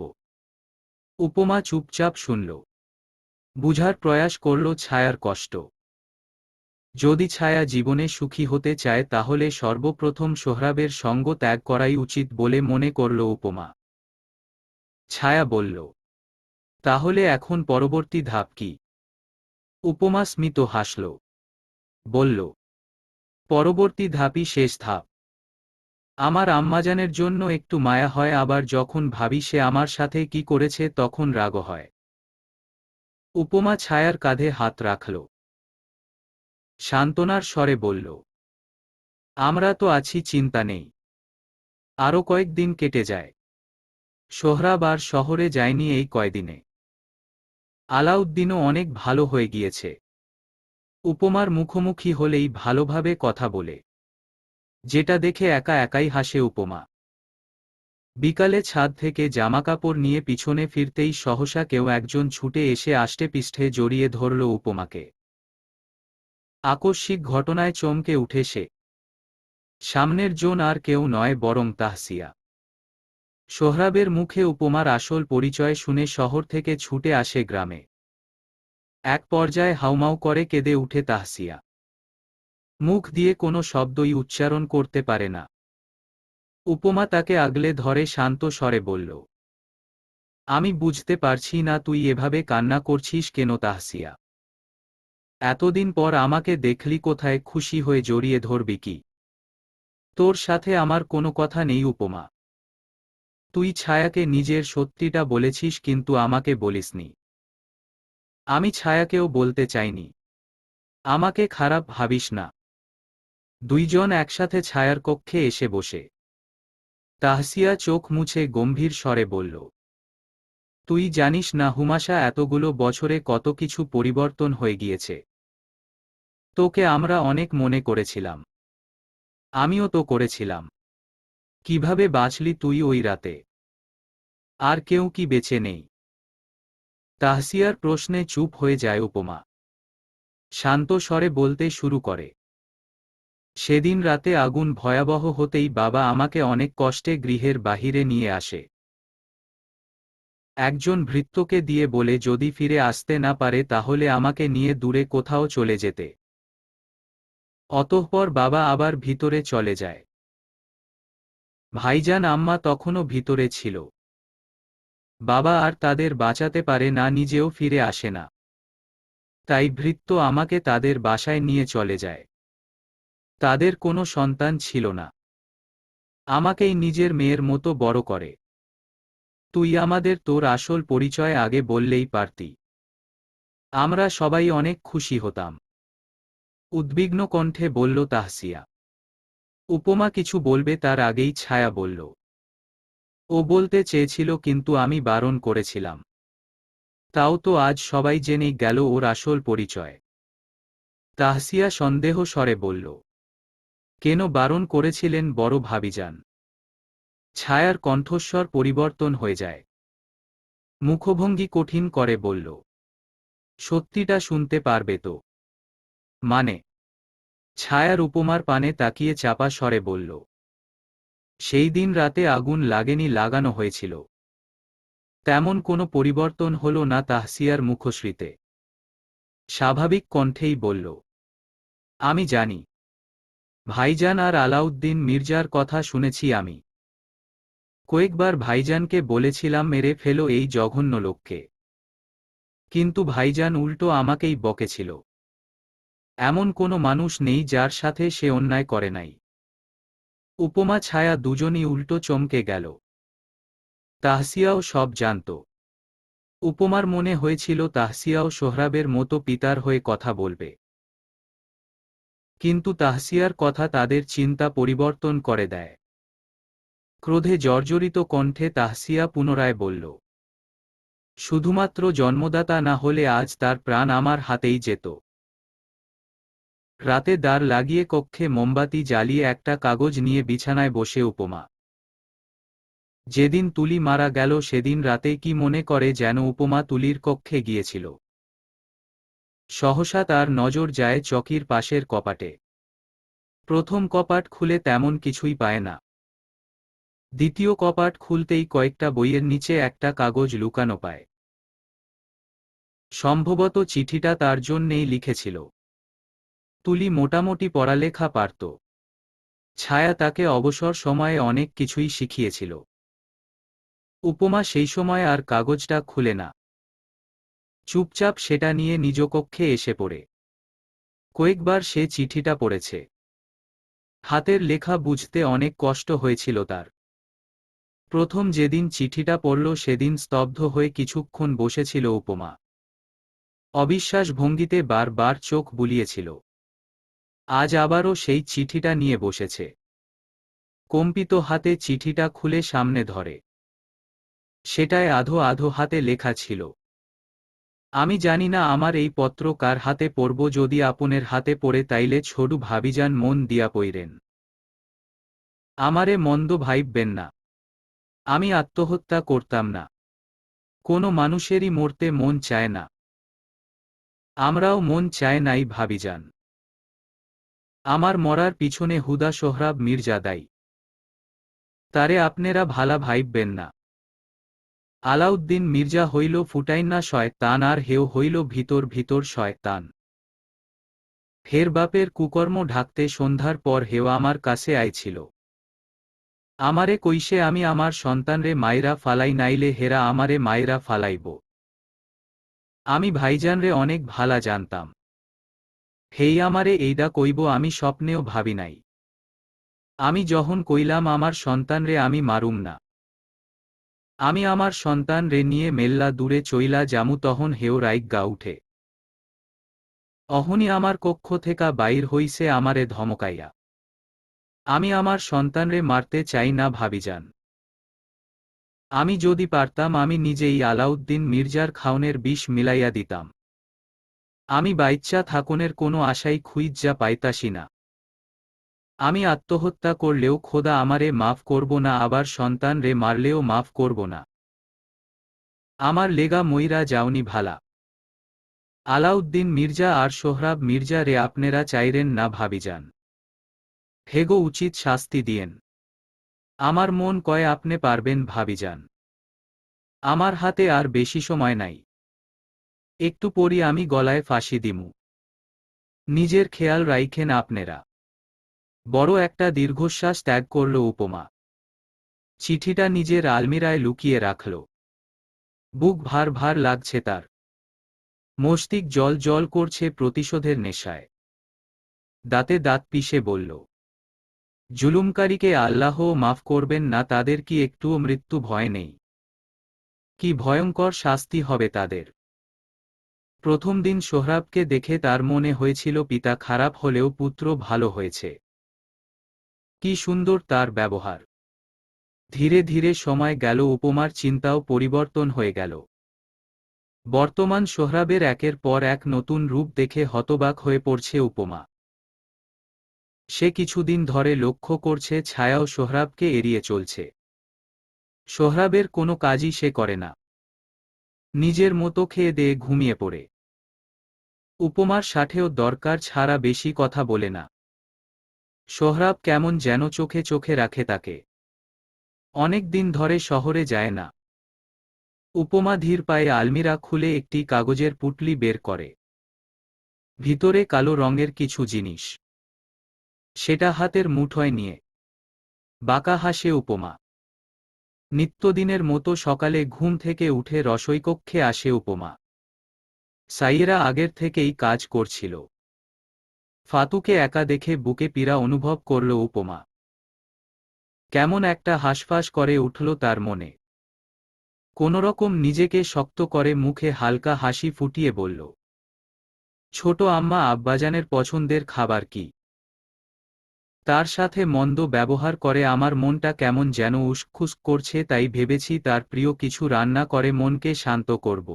উপমা চুপচাপ শুনল। বুঝার প্রয়াস করল ছায়ার কষ্ট। যদি ছায়া জীবনে সুখী হতে চায় তাহলে সর্বপ্রথম সোহরাবের সঙ্গ ত্যাগ করাই উচিত বলে মনে করল উপমা। ছায়া বলল, তাহলে এখন পরবর্তী ধাপ কি? উপমা স্মিত হাসল। বলল, পরবর্তী ধাপই শেষ ধাপ। আমার আম্মাজানের জন্য একটু মায়া হয়, আবার যখন ভাবি সে আমার সাথে কি করেছে তখন রাগ হয়। উপমা ছায়ার কাঁধে হাত রাখল। সান্ত্বনার স্বরে বলল, আমরা তো আছি, চিন্তা নেই। আরও কয়েকদিন কেটে যায়। সোহরাব আর শহরে যায়নি এই কয়দিনে। আলাউদ্দিনও অনেক ভালো হয়ে গিয়েছে। উপমার মুখোমুখি হলেই ভালোভাবে কথা বলে, যেটা দেখে একা একাই হাসে উপমা। বিকালে ছাদ থেকে জামাকাপড় নিয়ে পিছনে ফিরতেই সহসা কেউ একজন ছুটে এসে আষ্টেপৃষ্ঠে জড়িয়ে ধরল উপমাকে। আকস্মিক ঘটনায় চমকে উঠে সে। সামনের জন আর কেউ নয় বরং তাহসিয়া। সোহরাবের মুখে উপমার আসল পরিচয় শুনে শহর থেকে ছুটে আসে গ্রামে। এক পর্যায়ে হাউমাউ করে কেঁদে উঠে তাহসিয়া। মুখ দিয়ে কোনো শব্দই উচ্চারণ করতে পারে না। উপমা তাকে আগলে ধরে শান্ত স্বরে বলল, আমি বুঝতে পারছি না তুই এভাবে কান্না করছিস কেন তাহসিয়া। এতদিন পর আমাকে দেখলি, কোথায় খুশি হয়ে জড়িয়ে ধরবি কি? তোর সাথে আমার কোনো কথা নেই উপমা। তুই ছায়াকে নিজের সত্যিটা বলেছিস কিন্তু আমাকে বলিসনি। আমি ছায়াকেও বলতে চাইনি। আমাকে খারাপ ভাবিস না। দুইজন একসাথে ছায়ার কক্ষে এসে বসে। তাহসিয়া চোখ মুছে গম্ভীর স্বরে বলল, তুই জানিস না হুমাশা, এতগুলো বছরে কত কিছু পরিবর্তন হয়ে গিয়েছে। তোকে আমরা অনেক মনে করেছিলাম। আমিও তো করেছিলাম। কিভাবে বাঁচলি তুই ওই রাতে? আর কেউ কি বেঁচে নেই? তাহসিয়ার প্রশ্নে চুপ হয়ে যায় উপমা। শান্ত স্বরে বলতে শুরু করে, সেদিন রাতে আগুন ভয়াবহ হতেই বাবা আমাকে অনেক কষ্টে গৃহের বাহিরে নিয়ে আসে। একজন ভৃত্যকে দিয়ে বলে যদি ফিরে আসতে না পারে তাহলে আমাকে নিয়ে দূরে কোথাও চলে যেতে। অতঃপর বাবা আবার ভিতরে চলে যায়। ভাইজান আম্মা তখনও ভিতরে ছিল। বাবা আর তাদের বাঁচাতে পারে না, নিজেও ফিরে আসে না। তাই ভৃত্য আমাকে তাদের বাসায় নিয়ে চলে যায়। তাদের কোনো সন্তান ছিল না। আমাকেই নিজের মেয়ের মতো বড় করে। তুই আমাদের তোর আসল পরিচয় আগে বললেই পারতি। আমরা সবাই অনেক খুশি হতাম। উদ্বিগ্ন কণ্ঠে বলল তাহসিয়া। উপমা কিছু বলবে তার আগেই ছায়া বলল, ও বলতে চেয়েছিল কিন্তু আমি বারণ করেছিলাম। তাও তো আজ সবাই জেনেই গেল ওর আসল পরিচয়। তাহসিয়া সন্দেহ স্বরে বলল, কেন বারণ করেছিলেন বড় ভাবিজান? ছায়ার কণ্ঠস্বর পরিবর্তন হয়ে যায়। মুখভঙ্গি কঠিন করে বলল, সত্যিটা শুনতে পারবে তো? মানে? ছায়ার উপমার পানে তাকিয়ে চাপা স্বরে বলল, সেই দিন রাতে আগুন লাগেনি, লাগানো হয়েছিল। তেমন কোনো পরিবর্তন হলো না তাহসিয়ার মুখশ্রীতে। স্বাভাবিক কণ্ঠেই বলল, আমি জানি। ভাইজান আর আলাউদ্দিন মির্জার কথা শুনেছি আমি। কয়েকবার ভাইজানকে বলেছিলাম মেরে ফেলো এই জঘন্য লোককে। কিন্তু ভাইজান উল্টো আমাকেই বকেছিল। এমন কোনো মানুষ নেই যার সাথে সে অন্যায় করে নাই। উপমা ছায়া দুজনই উল্টো চমকে গেল। তাহসিয়াও সব জানত। উপমার মনে হয়েছিল তাহসিয়াও সোহরাবের মতো পিতার হয়ে কথা বলবে। কিন্তু তাহসিয়ার কথা তাদের চিন্তা পরিবর্তন করে দেয়। ক্রোধে জর্জরিত কণ্ঠে তাহসিয়া পুনরায় বলল, শুধুমাত্র জন্মদাতা না হলে আজ তার প্রাণ আমার হাতেই যেত। রাতে দ্বার লাগিয়ে কক্ষে মোমবাতি জ্বালিয়ে একটা কাগজ নিয়ে বিছানায় বসে উপমা। যেদিন তুলি মারা গেল সেদিন রাতে কি মনে করে যেন উপমা তুলির কক্ষে গিয়েছিল। সহসা তার নজর যায় চকির পাশের কপাটে। প্রথম কপাট খুলে তেমন কিছুই পায় না। দ্বিতীয় কপাট খুলতেই কয়েকটা বইয়ের নিচে একটা কাগজ লুকানো পায়। সম্ভবত চিঠিটা তার জন্যেই লিখেছিল। তুলি মোটামুটি পড়ালেখা পারত। ছায়া তাকে অবসর সময়ে অনেক কিছুই শিখিয়েছিল। উপমা সেই সময় আর কাগজটা খুলে না। চুপচাপ সেটা নিয়ে নিজ কক্ষে এসে পড়ে। কয়েকবার সে চিঠিটা পড়েছে। হাতের লেখা বুঝতে অনেক কষ্ট হয়েছিল তার। প্রথম যেদিন চিঠিটা পড়ল সেদিন স্তব্ধ হয়ে কিছুক্ষণ বসেছিল উপমা। অবিশ্বাস ভঙ্গিতে বারবার চোখ বুলিয়েছিল। আজ আবারও সেই চিঠিটা নিয়ে বসেছে। কম্পিত হাতে চিঠিটা খুলে সামনে ধরে। সেটায় আধো আধো হাতে লেখা ছিল, আমি জানি না আমার এই পত্র কার হাতে পড়ব, যদি আপনের হাতে পড়ে তাইলে ছোটু ভাবিজান মন দিয়া পইরেন। আমারে মন্দ ভাইববেন না। আমি আত্মহত্যা করতাম না। কোনো মানুষেরই মরতে মন চায় না। আমরাও মন চায় নাই ভাবিজান। আমার মরার পিছনে হুদা সোহরাব মির্জা দায়ী। তারে আপনারা ভালা ভাইববেন না। আলাউদ্দিন মির্জা হইল ফুটাইন্না শয়তান, আর হেও হইল ভিতর ভিতর শয়তান। হের বাপের কুকর্ম ঢাকতে সন্ধ্যার পর হেও আমার কাছে আইছিল। আমারে কইসে আমি আমার সন্তানরে মাইরা ফালাই, নাইলে হেরা আমারে মাইরা ফালাইব। আমি ভাইজানরে অনেক ভালা জানতাম। হেই আমারে এইডা কইব আমি স্বপ্নেও ভাবি নাই। আমি যখন কইলাম আমার সন্তানরে আমি মারুম না, আমি আমার সন্তান রে নিয়ে মেল্লা দূরে চইলা জামু, তখন হেও রাইগা উঠে। অহনি আমার কক্ষ থেকা বাইর হইছে আমারে ধমকাইয়া। আমি আমার সন্তানরে মারতে চাই না ভাবিজান। আমি যদি পারতাম আমি নিজেই আলাউদ্দিন মির্জার খাওনের বিষ মিলাইয়া দিতাম। আমি বাইচ্চা থাকনের কোনো আশাই খুইজ্জা পাইতাসি না। আমি আত্মহত্যা করলেও খোদা আমারে মাফ করব না, আবার সন্তান রে মারলেও মাফ করব না। আমার লেগা মইরা যাওনি ভালা। আলাউদ্দিন মির্জা আর সোহরাব মির্জা রে আপনারা চাইরেন না ভাবিজান। হেগো উচিত শাস্তি দিয়েন। আমার মন কয় আপনি পারবেন ভাবিজান। আমার হাতে আর বেশি সময় নাই। একটু পরই আমি গলায় ফাঁসি দিমু। নিজের খেয়াল রাইখেন আপনারা। বড় একটা দীর্ঘশ্বাস ত্যাগ করল উপমা। চিঠিটা নিজের আলমিরায় লুকিয়ে রাখল। বুক ভার ভার লাগছে তার। মস্তিষ্ক জল জল করছে প্রতিশোধের নেশায়। দাঁতে দাঁত পিষে বলল, জুলুমকারীকে আল্লাহও মাফ করবেন না, তাদের কি একটুও মৃত্যু ভয় নেই? কি ভয়ঙ্কর শাস্তি হবে তাদের। প্রথম দিন সোহরাবকে দেখে তার মনে হয়েছিল পিতা খারাপ হলেও পুত্র ভালো হয়েছে। কি সুন্দর তার ব্যবহার। ধীরে ধীরে সময় গেল, উপমার চিন্তাও পরিবর্তন হয়ে গেল। বর্তমান সোহরাবের একের পর এক নতুন রূপ দেখে হতবাক হয়ে পড়ছে উপমা। সে কিছুদিন ধরে লক্ষ্য করছে ছায়াও সোহরাবকে এড়িয়ে চলছে। সোহরাবের কোনো কাজই সে করে না। নিজের মতো খেয়ে দেয়ে ঘুমিয়ে পড়ে। উপমার সাথেও দরকার ছাড়া বেশি কথা বলে না। সোহরাব কেমন যেন চোখে চোখে রাখে তাকে। অনেক দিন ধরে শহরে যায় না। উপমা ধীর পায়ে আলমিরা খুলে একটি কাগজের পুটলি বের করে। ভিতরে কালো রঙের কিছু জিনিস। সেটা হাতের মুঠোয় নিয়ে বাঁকা হাসে উপমা। নিত্যদিনের মতো সকালে ঘুম থেকে উঠে রসইকক্ষে আসে উপমা। সাইয়েরা আগের থেকেই কাজ করছিল। ফাতুকে একা দেখে বুকে পীড়া অনুভব করল উপমা। কেমন একটা হাঁসফাঁস করে উঠল তার মনে। কোনোরকম নিজেকে শক্ত করে মুখে হালকা হাসি ফুটিয়ে বলল, ছোট আম্মা, আব্বাজানের পছন্দের খাবার কি? তার সাথে মন্দ ব্যবহার করে আমার মনটা কেমন যেন উসখুস করছে, তাই ভেবেছি তার প্রিয় কিছু রান্না করে মনকে শান্ত করব।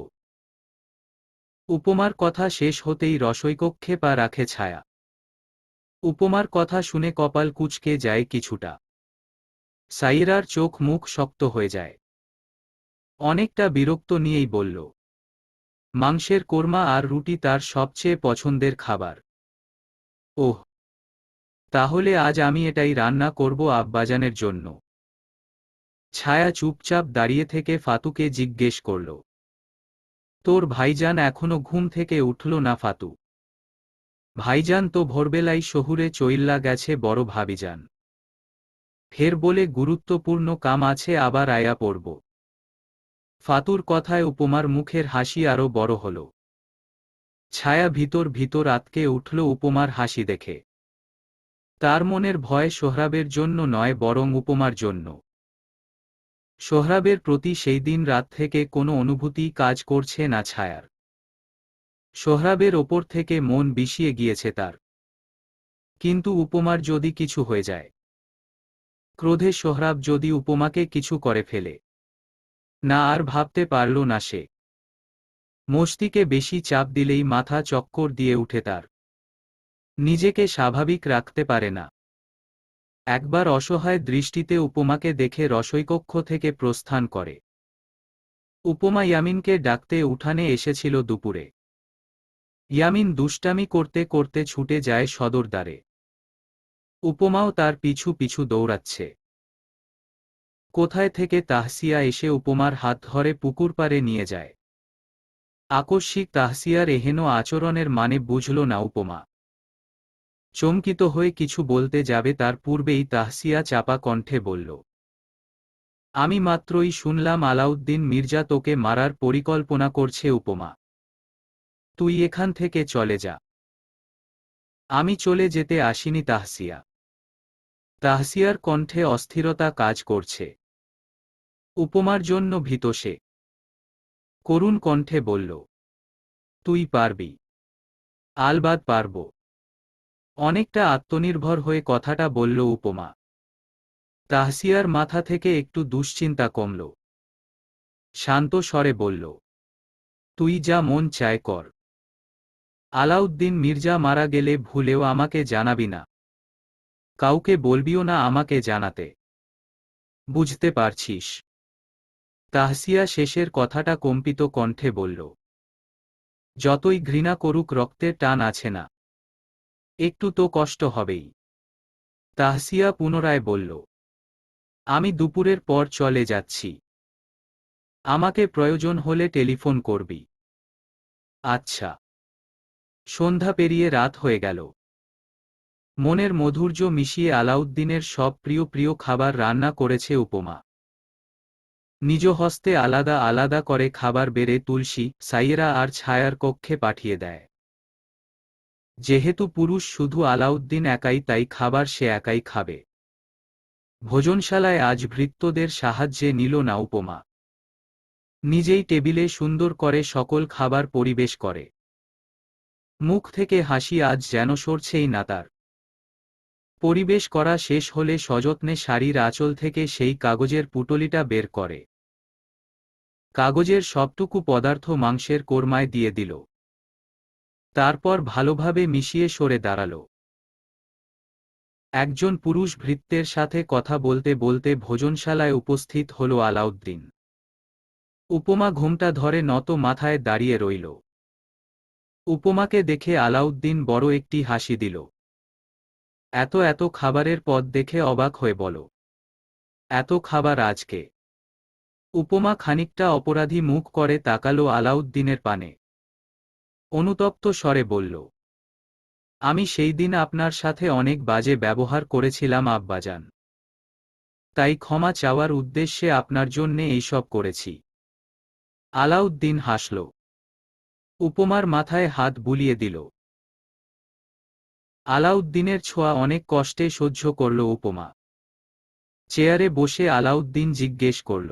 উপমার কথা শেষ হতেই রসইকক্ষে পা রাখে ছায়া। উপমার কথা শুনে কপাল কুঁচকে যায় কিছুটা। সাইরার চোখ মুখ শক্ত হয়ে যায়। অনেকটা বিরক্ত নিয়েই বলল, মাংসের কোরমা আর রুটি তার সবচেয়ে পছন্দের খাবার। ওহ, তাহলে আজ আমি এটাই রান্না করব আব্বাজানের জন্য। ছায়া চুপচাপ দাঁড়িয়ে থেকে ফাতুকে জিজ্ঞেস করল, তোর ভাইজান এখনো ঘুম থেকে উঠল না? ফাতু, ভাইজান তো ভোরবেলাই শহুরে চইল্লা গেছে বড় ভাবিজান। ফের বলে গুরুত্বপূর্ণ কাম আছে, আবার আয়া পড়ব। ফাতুর কথায় উপমার মুখের হাসি আরো বড় হল। ছায়া ভিতর ভিতর আতকে উঠল উপমার হাসি দেখে। তার মনের ভয় সোহরাবের জন্য নয়, বরং উপমার জন্য। সোহরাবের প্রতি সেই দিন রাত থেকে কোনো অনুভূতি কাজ করছে না ছায়ার। সোহরাবের ওপর থেকে মন বিষিয়ে গিয়েছে তার। কিন্তু উপমার যদি কিছু হয়ে যায়, ক্রোধে সোহরাব যদি উপমাকে কিছু করে ফেলে, না আর ভাবতে পারল না সে। মস্তিকে বেশি চাপ দিলেই মাথা চক্কর দিয়ে উঠে তার, নিজেকে স্বাভাবিক রাখতে পারে না। একবার অসহায় দৃষ্টিতে উপমাকে দেখে রসইকক্ষ থেকে প্রস্থান করে। উপমা ইয়ামিনকে ডাকতে উঠানে এসেছিল দুপুরে। ইয়ামিন দুষ্টামি করতে করতে ছুটে যায় সদর দ্বারে। উপমাও তার পিছু পিছু দৌড়াচ্ছে। কোথায় থেকে তাহসিয়া এসে উপমার হাত ধরে পুকুর পাড়ে নিয়ে যায়। আকস্মিক তাহসিয়ার এহেন আচরণের মানে বুঝল না উপমা। চমকিত হয়ে কিছু বলতে যাবে তার পূর্বেই তাহসিয়া চাপা কণ্ঠে বলল, আমি মাত্রই শুনলাম আলাউদ্দিন মির্জা তোকে মারার পরিকল্পনা করছে উপমা। তুই এখান থেকে চলে যা। আমি চলে যেতে আসিনি তাহসিয়া। তাহসিয়ার কণ্ঠে অস্থিরতা কাজ করছে। উপমার জন্য ভীত সে। করুণ কণ্ঠে বলল, তুই পারবি। আলবাদ পারব। অনেকটা আত্মনির্ভর হয়ে কথাটা বলল উপমা। তাহসিয়ার মাথা থেকে একটু দুশ্চিন্তা কমল। শান্ত স্বরে বলল, তুই যা মন চায় কর। আলাউদ্দিন মির্জা মারা গেলে ভুলেও আমাকে জানাবি না। কাউকে বলবিও না আমাকে জানাতে। বুঝতে পারছিস? তাহসিয়া শেষের কথাটা কম্পিত কণ্ঠে বলল। যতই ঘৃণা করুক রক্তের টান আছে না? একটু তো কষ্ট হবেই। তাহসিয়া পুনরায় বলল, আমি দুপুরের পর চলে যাচ্ছি। আমাকে প্রয়োজন হলে টেলিফোন করবি। আচ্ছা। সন্ধ্যা পেরিয়ে রাত হয়ে গেল। মনের মাধুর্য মিশিয়ে আলাউদ্দিনের সব প্রিয় প্রিয় খাবার রান্না করেছে উপমা। নিজ হস্তে আলাদা আলাদা করে খাবার বেড়ে তুলসী, সাইয়েরা আর ছায়ার কক্ষে পাঠিয়ে দেয়। যেহেতু পুরুষ শুধু আলাউদ্দিন একাই, তাই খাবার সে একাই খাবে। ভোজনশালায় আজ ভৃত্যদের সাহায্যে নিল না উপমা। নিজেই টেবিলে সুন্দর করে সকল খাবার পরিবেশ করে। মুখ থেকে হাসি আজ যেন সরছেই না তার। পরিবেশ করা শেষ হলে সযত্নে শাড়ির আঁচল থেকে সেই কাগজের পুটলিটা বের করে। কাগজের সবটুকু পদার্থ মাংসের কোরমায় দিয়ে দিল। তারপর ভালোভাবে মিশিয়ে সরে দাঁড়াল। একজন পুরুষ ভৃত্যের সাথে কথা বলতে বলতে ভোজনশালায় উপস্থিত হল আলাউদ্দিন। উপমা ঘোমটা ধরে নত মাথায় দাঁড়িয়ে রইল। উপমাকে দেখে আলাউদ্দিন বড় একটি হাসি দিল। এত এত খাবারের পদ দেখে অবাক হয়ে বল, এত খাবার আজকে? উপমা খানিকটা অপরাধী মুখ করে তাকালো আলাউদ্দিনের পানে। অনুতপ্ত স্বরে বলল, আমি সেই দিন আপনার সাথে অনেক বাজে ব্যবহার করেছিলাম আব্বাজান। তাই ক্ষমা চাওয়ার উদ্দেশ্যে আপনার জন্যে এইসব করেছি। আলাউদ্দিন হাসল। উপমার মাথায় হাত বুলিয়ে দিল। আলাউদ্দিনের ছোঁয়া অনেক কষ্টে সহ্য করল উপমা। চেয়ারে বসে আলাউদ্দিন জিজ্ঞেস করল,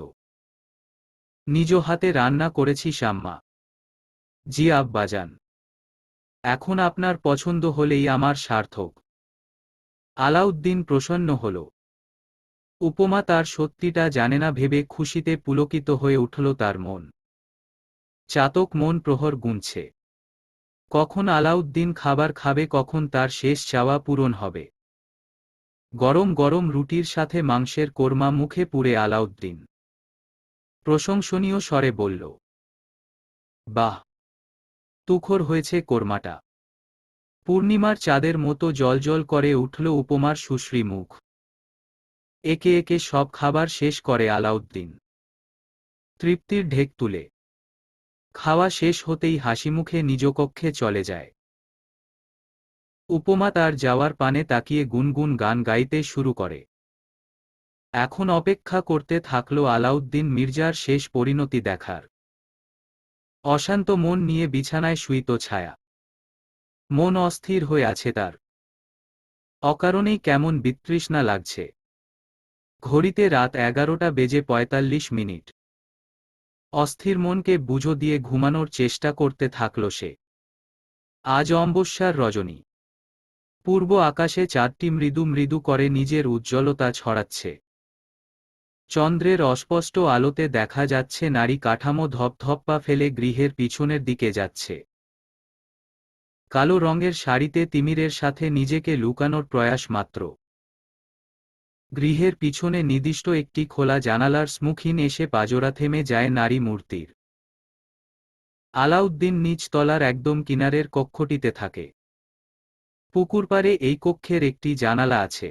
নিজ হাতে রান্না করেছিস আম্মা? জি আব্বাজান। এখন আপনার পছন্দ হলেই আমার সার্থক। আলাউদ্দিন প্রসন্ন হল। উপমা তার সত্যিটা জানে না ভেবে খুশিতে পুলকিত হয়ে উঠল তার মন। চাতক মন প্রহর গুনছে। কখন আলাউদ্দিন খাবার খাবে, কখন তার শেষ চাওয়া পূরণ হবে। গরম গরম রুটির সাথে মাংসের কোরমা মুখে পুরে আলাউদ্দিন প্রশংসনীয় স্বরে বলল, বাহ, তুখর হয়েছে কোরমাটা। পূর্ণিমার চাঁদের মতো জলজল করে উঠল উপমার সুশ্রী মুখ। একে একে সব খাবার শেষ করে আলাউদ্দিন, তৃপ্তির ঢেক তুলে। খাওয়া শেষ হতেই হাসিমুখে নিজ কক্ষে চলে যায়। উপমা তার যাওয়ার পানে তাকিয়ে গুনগুন গান গাইতে শুরু করে। এখন অপেক্ষা করতে থাকল আলাউদ্দিন মির্জার শেষ পরিণতি দেখার। অশান্ত মন নিয়ে বিছানায় শুইত ছায়া। মন অস্থির হয়ে আছে তার। অকারণেই কেমন বিতৃষ্ণা লাগছে। ঘড়িতে রাত 11টা বেজে 45 মিনিট। অস্থির মনকে বুঝো দিয়ে ঘুমানোর চেষ্টা করতে থাকল সে। আজ অমাবস্যার রজনী। পূর্ব আকাশে চাঁদটি মৃদু মৃদু করে নিজের উজ্জ্বলতা ছড়াচ্ছে। চন্দ্রের অস্পষ্ট আলোতে দেখা যাচ্ছে নারী কাঠামো ধপধপ পা ফেলে গৃহের পিছনের দিকে যাচ্ছে। কালো রঙের শাড়িতে তিমিরের সাথে নিজেকে লুকানোর প্রয়াস মাত্র। গৃহের পিছনে নির্দিষ্ট একটি খোলা জানালার সম্মুখীন এসে পাজরা থেমে যায় নারী মূর্তির। আলাউদ্দিন নিচ তলার একদম কিনারের কক্ষটিতে থাকে। পুকুরপাড়ে এই কক্ষের একটি জানালা আছে।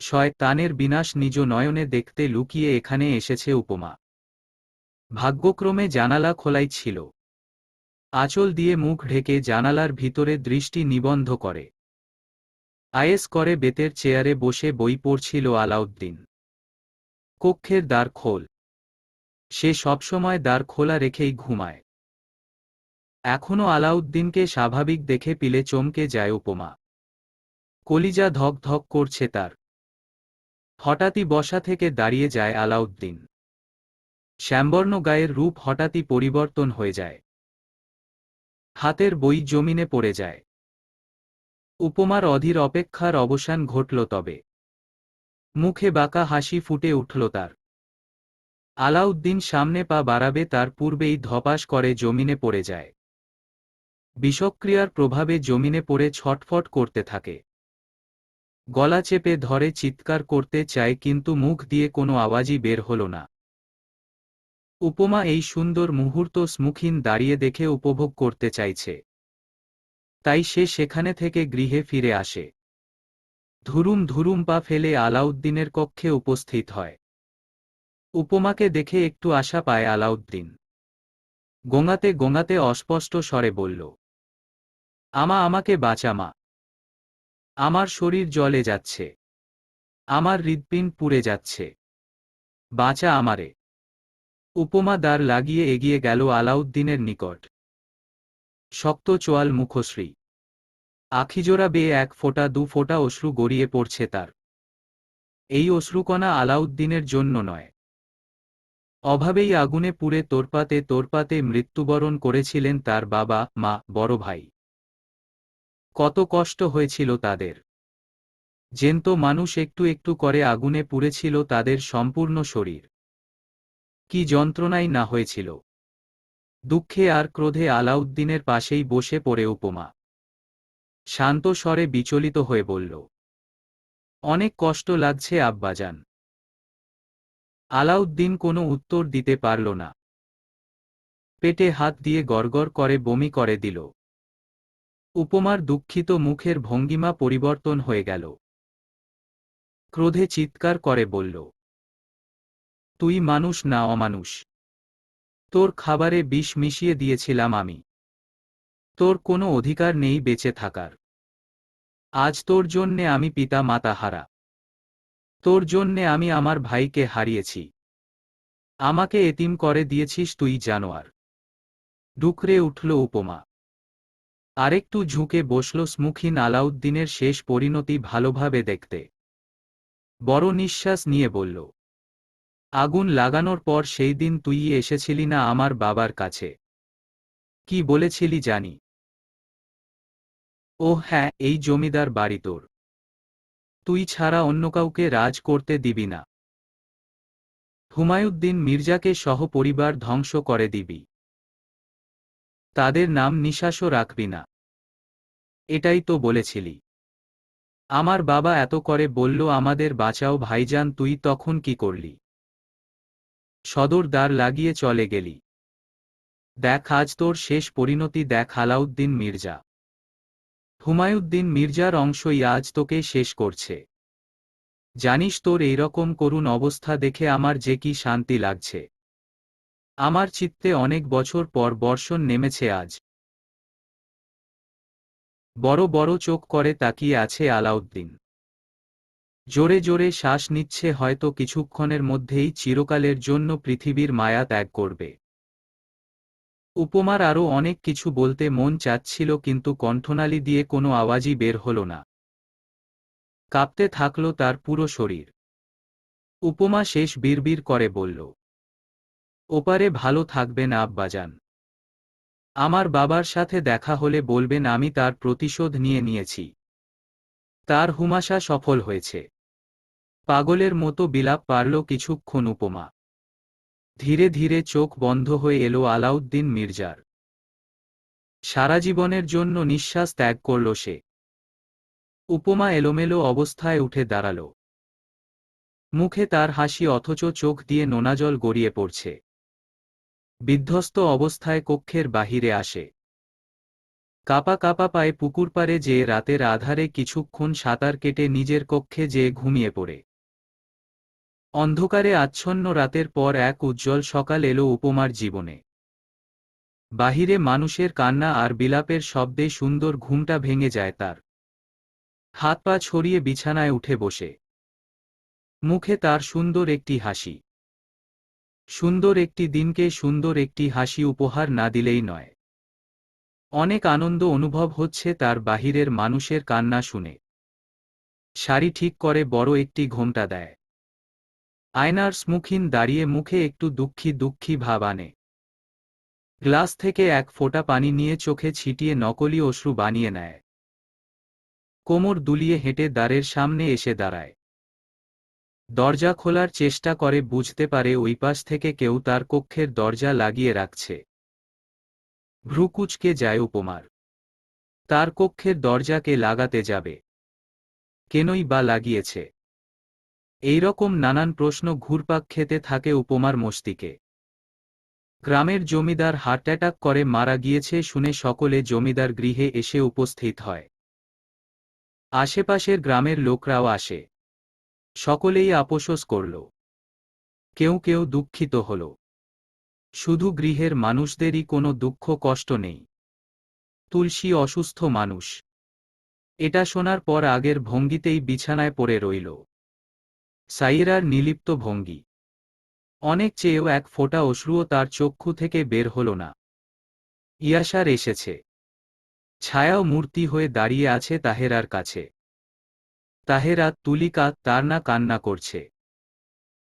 শয়তানের বিনাশ নিজ নয়নে দেখতে লুকিয়ে এখানে এসেছে উপমা। ভাগ্যক্রমে জানালা খোলাই ছিল। আঁচল দিয়ে মুখ ঢেকে জানালার ভিতরে দৃষ্টি নিবন্ধ করে। আয়েস করে বেতের চেয়ারে বসে বই পড়ছিল আলাউদ্দিন। কক্ষের দ্বার খোল। সে সবসময় দ্বার খোলা রেখেই ঘুমায়। এখনো আলাউদ্দিনকে স্বাভাবিক দেখে পিলে চমকে যায় উপমা। কলিজা ধক ধক করছে তার। হঠাৎই বসা থেকে দাঁড়িয়ে যায় আলাউদ্দিন। শ্যামবর্ণ গায়ের রূপ হঠাৎই পরিবর্তন হয়ে যায়। হাতের বই জমিনে পড়ে যায়। উপমার অধীর অপেক্ষার অবসান ঘটল তবে। মুখে বাঁকা হাসি ফুটে উঠল তার। আলাউদ্দিন সামনে পা বাড়াবে তার পূর্বেই ধপাস করে জমিনে পড়ে যায়। বিষক্রিয়ার প্রভাবে জমিনে পড়ে ছটফট করতে থাকে। গলা চেপে ধরে চিৎকার করতে চায় কিন্তু মুখ দিয়ে কোনো আওয়াজই বের হল না। উপমা এই সুন্দর মুহূর্ত সম্মুখীন দাঁড়িয়ে দেখে উপভোগ করতে চাইছে। তাই সে সেখানে থেকে গৃহে ফিরে আসে। ধুরুম ধুরুম পা ফেলে আলাউদ্দিনের কক্ষে উপস্থিত হয়। উপমাকে দেখে একটু আশা পায় আলাউদ্দিন। গোঙাতে গোঙাতে অস্পষ্ট স্বরে বলল, আমাকে বাঁচা মা। আমার শরীর জ্বলে যাচ্ছে। আমার হৃৎপিণ্ড পুড়ে যাচ্ছে। বাঁচা আমারে। উপমা দ্বার লাগিয়ে এগিয়ে গেল আলাউদ্দিনের নিকট। শক্ত চোয়াল মুখশ্রী। আখিজোড়া বেয়ে 1 ফোঁটা 2 ফোঁটা অশ্রু গড়িয়ে পড়ছে তার। এই অশ্রুকণা আলাউদ্দিনের জন্য নয়। অভাবেই আগুনে পুড়ে তোরপাতে তোরপাতে মৃত্যুবরণ করেছিলেন তার বাবা, মা, বড় ভাই। কত কষ্ট হয়েছিল তাদের। জ্যান্ত মানুষ একটু একটু করে আগুনে পুড়েছিল তাদের সম্পূর্ণ শরীর। কি যন্ত্রণাই না হয়েছিল। দুঃখে আর ক্রোধে আলাউদ্দিনের পাশেই বসে পড়ে উপমা। শান্ত স্বরে বিচলিত হয়ে বলল, অনেক কষ্ট লাগছে আব্বাজান। আলাউদ্দিন কোনো উত্তর দিতে পারল না। পেটে হাত দিয়ে গড়গড় করে বমি করে দিল। উপমার দুঃখিত মুখের ভঙ্গিমা পরিবর্তন হয়ে গেল। ক্রোধে চিৎকার করে বলল, তুই মানুষ না অমানুষ। তোর খাবারে বিষ মিশিয়ে দিয়েছিলাম আমি। তোর কোনো অধিকার নেই বেঁচে থাকার। আজ তোর জন্যে আমি পিতা মাতা হারা। তোর জন্যে আমি আমার ভাইকে হারিয়েছি। আমাকে এতিম করে দিয়েছিস তুই জানোয়ার। ডুকরে উঠল উপমা। আরেকটু ঝুঁকে বসল সম্মুখীন আলাউদ্দিনের শেষ পরিণতি ভালোভাবে দেখতে। বড় নিঃশ্বাস নিয়ে বলল, আগুন লাগানোর পর সেই দিন তুই এসেছিলি না আমার বাবার কাছে। কি বলেছিলি জানি? ও হ্যাঁ, এই জমিদার বাড়ি তোর। তুই ছাড়া অন্য কাউকে রাজ করতে দিবি না। হুমায়ুদ্দিন মির্জাকে সহপরিবার ধ্বংস করে দিবি। তাদের নাম নিঃশ্বাসও রাখবি না। এটাই তো বলেছিলি। আমার বাবা এত করে বলল আমাদের বাঁচাও ভাইজান, তুই তখন কি করলি? সদর দ্বার লাগিয়ে চলে গেলি। দেখ আজ তোর শেষ পরিণতি দেখ আলাউদ্দিন মির্জা। হুমায়ুদ্দিন মির্জার অংশই আজ তোকে শেষ করছে। জানিস তোর এইরকম করুণ অবস্থা দেখে আমার যে কি শান্তি লাগছে। আমার চিত্তে অনেক বছর পর বর্ষণ নেমেছে আজ। বড় বড় চোখ করে তাকিয়ে আছে আলাউদ্দিন। জোরে জোরে শ্বাস নিচ্ছে, হয়তো কিছুক্ষণের মধ্যেই চিরকালের জন্য পৃথিবীর মায়া ত্যাগ করবে। উপমার আরও অনেক কিছু বলতে মন চাচ্ছিল, কিন্তু কণ্ঠনালী দিয়ে কোনো আওয়াজই বের হল না। কাঁপতে থাকল তার পুরো শরীর। উপমা শেষ বিড়বিড় করে বলল, ওপারে ভালো থাকবেন আব্বাজান। আমার বাবার সাথে দেখা হলে বলবেন আমি তার প্রতিশোধ নিয়েছি। তার হুমাশা সফল হয়েছে। পাগলের মতো বিলাপ পারল কিছুক্ষণ উপমা। ধীরে ধীরে চোখ বন্ধ হয়ে এলো আলাউদ্দিন মির্জার। সারা জীবনের জন্য নিঃশ্বাস ত্যাগ করল সে। উপমা এলোমেলো অবস্থায় উঠে দাঁড়াল। মুখে তার হাসি, অথচ চোখ দিয়ে নোনাজল গড়িয়ে পড়ছে। বিধ্বস্ত অবস্থায় কক্ষের বাহিরে আসে। কাপা কাপা পায়ে পুকুর পাড়ে যেয়ে রাতের আধারে কিছুক্ষণ সাঁতার কেটে নিজের কক্ষে যেয়ে ঘুমিয়ে পড়ে। অন্ধকারে আচ্ছন্ন রাতের পর এক উজ্জ্বল সকাল এলো উপমার জীবনে। বাহিরে মানুষের কান্না আর বিলাপের শব্দে সুন্দর ঘুমটা ভেঙে যায় তার। হাত পা ছড়িয়ে বিছানায় উঠে বসে। মুখে তার সুন্দর একটি হাসি। সুন্দর একটি দিনকে সুন্দর একটি হাসি উপহার না দিলেই নয়। অনেক আনন্দ অনুভব হচ্ছে তার বাহিরের মানুষের কান্না শুনে। শাড়ি ঠিক করে বড় একটি ঘোমটা দেয়। আয়নার সম্মুখীন দাঁড়িয়ে মুখে একটু দুঃখী দুঃখী ভাব আনে। গ্লাস থেকে এক ফোঁটা পানি নিয়ে চোখে ছিটিয়ে নকলি অশ্রু বানিয়ে নেয়। কোমর দুলিয়ে হেঁটে দ্বারের সামনে এসে দাঁড়ায়। দরজা খোলার চেষ্টা করে, বুঝতে পারে ওই পাশ থেকে কেউ তার কক্ষের দরজা লাগিয়ে রাখছে। ভ্রু কুঁচকে যায় উপমার। তার কক্ষের দরজা কে লাগাতে যাবে? কেনই বা লাগিয়েছে? এইরকম নানান প্রশ্ন ঘুরপাক খেতে থাকে উপমার মস্তিকে। গ্রামের জমিদার হার্ট অ্যাটাক করে মারা গিয়েছে শুনে সকলে জমিদার গৃহে এসে উপস্থিত হয়। আশেপাশের গ্রামের লোকরাও আসে। সকলেই আপোষস করল। কেউ কেউ দুঃখিত হল। শুধু গৃহের মানুষদেরই কোনো দুঃখ কষ্ট নেই। তুলসী অসুস্থ মানুষ। এটা শোনার পর আগের ভঙ্গিতেই বিছানায় পড়ে রইল। সাইয়েরার নিলিপ্ত ভঙ্গি। অনেক চেয়েও এক ফোঁটা অশ্রুও তার চক্ষু থেকে বের হল না। ইয়াসার এসেছে। ছায়াও মূর্তি হয়ে দাঁড়িয়ে আছে তাহেরার কাছে। তাহেরা, তুলিকা, তার না কান্না করছে।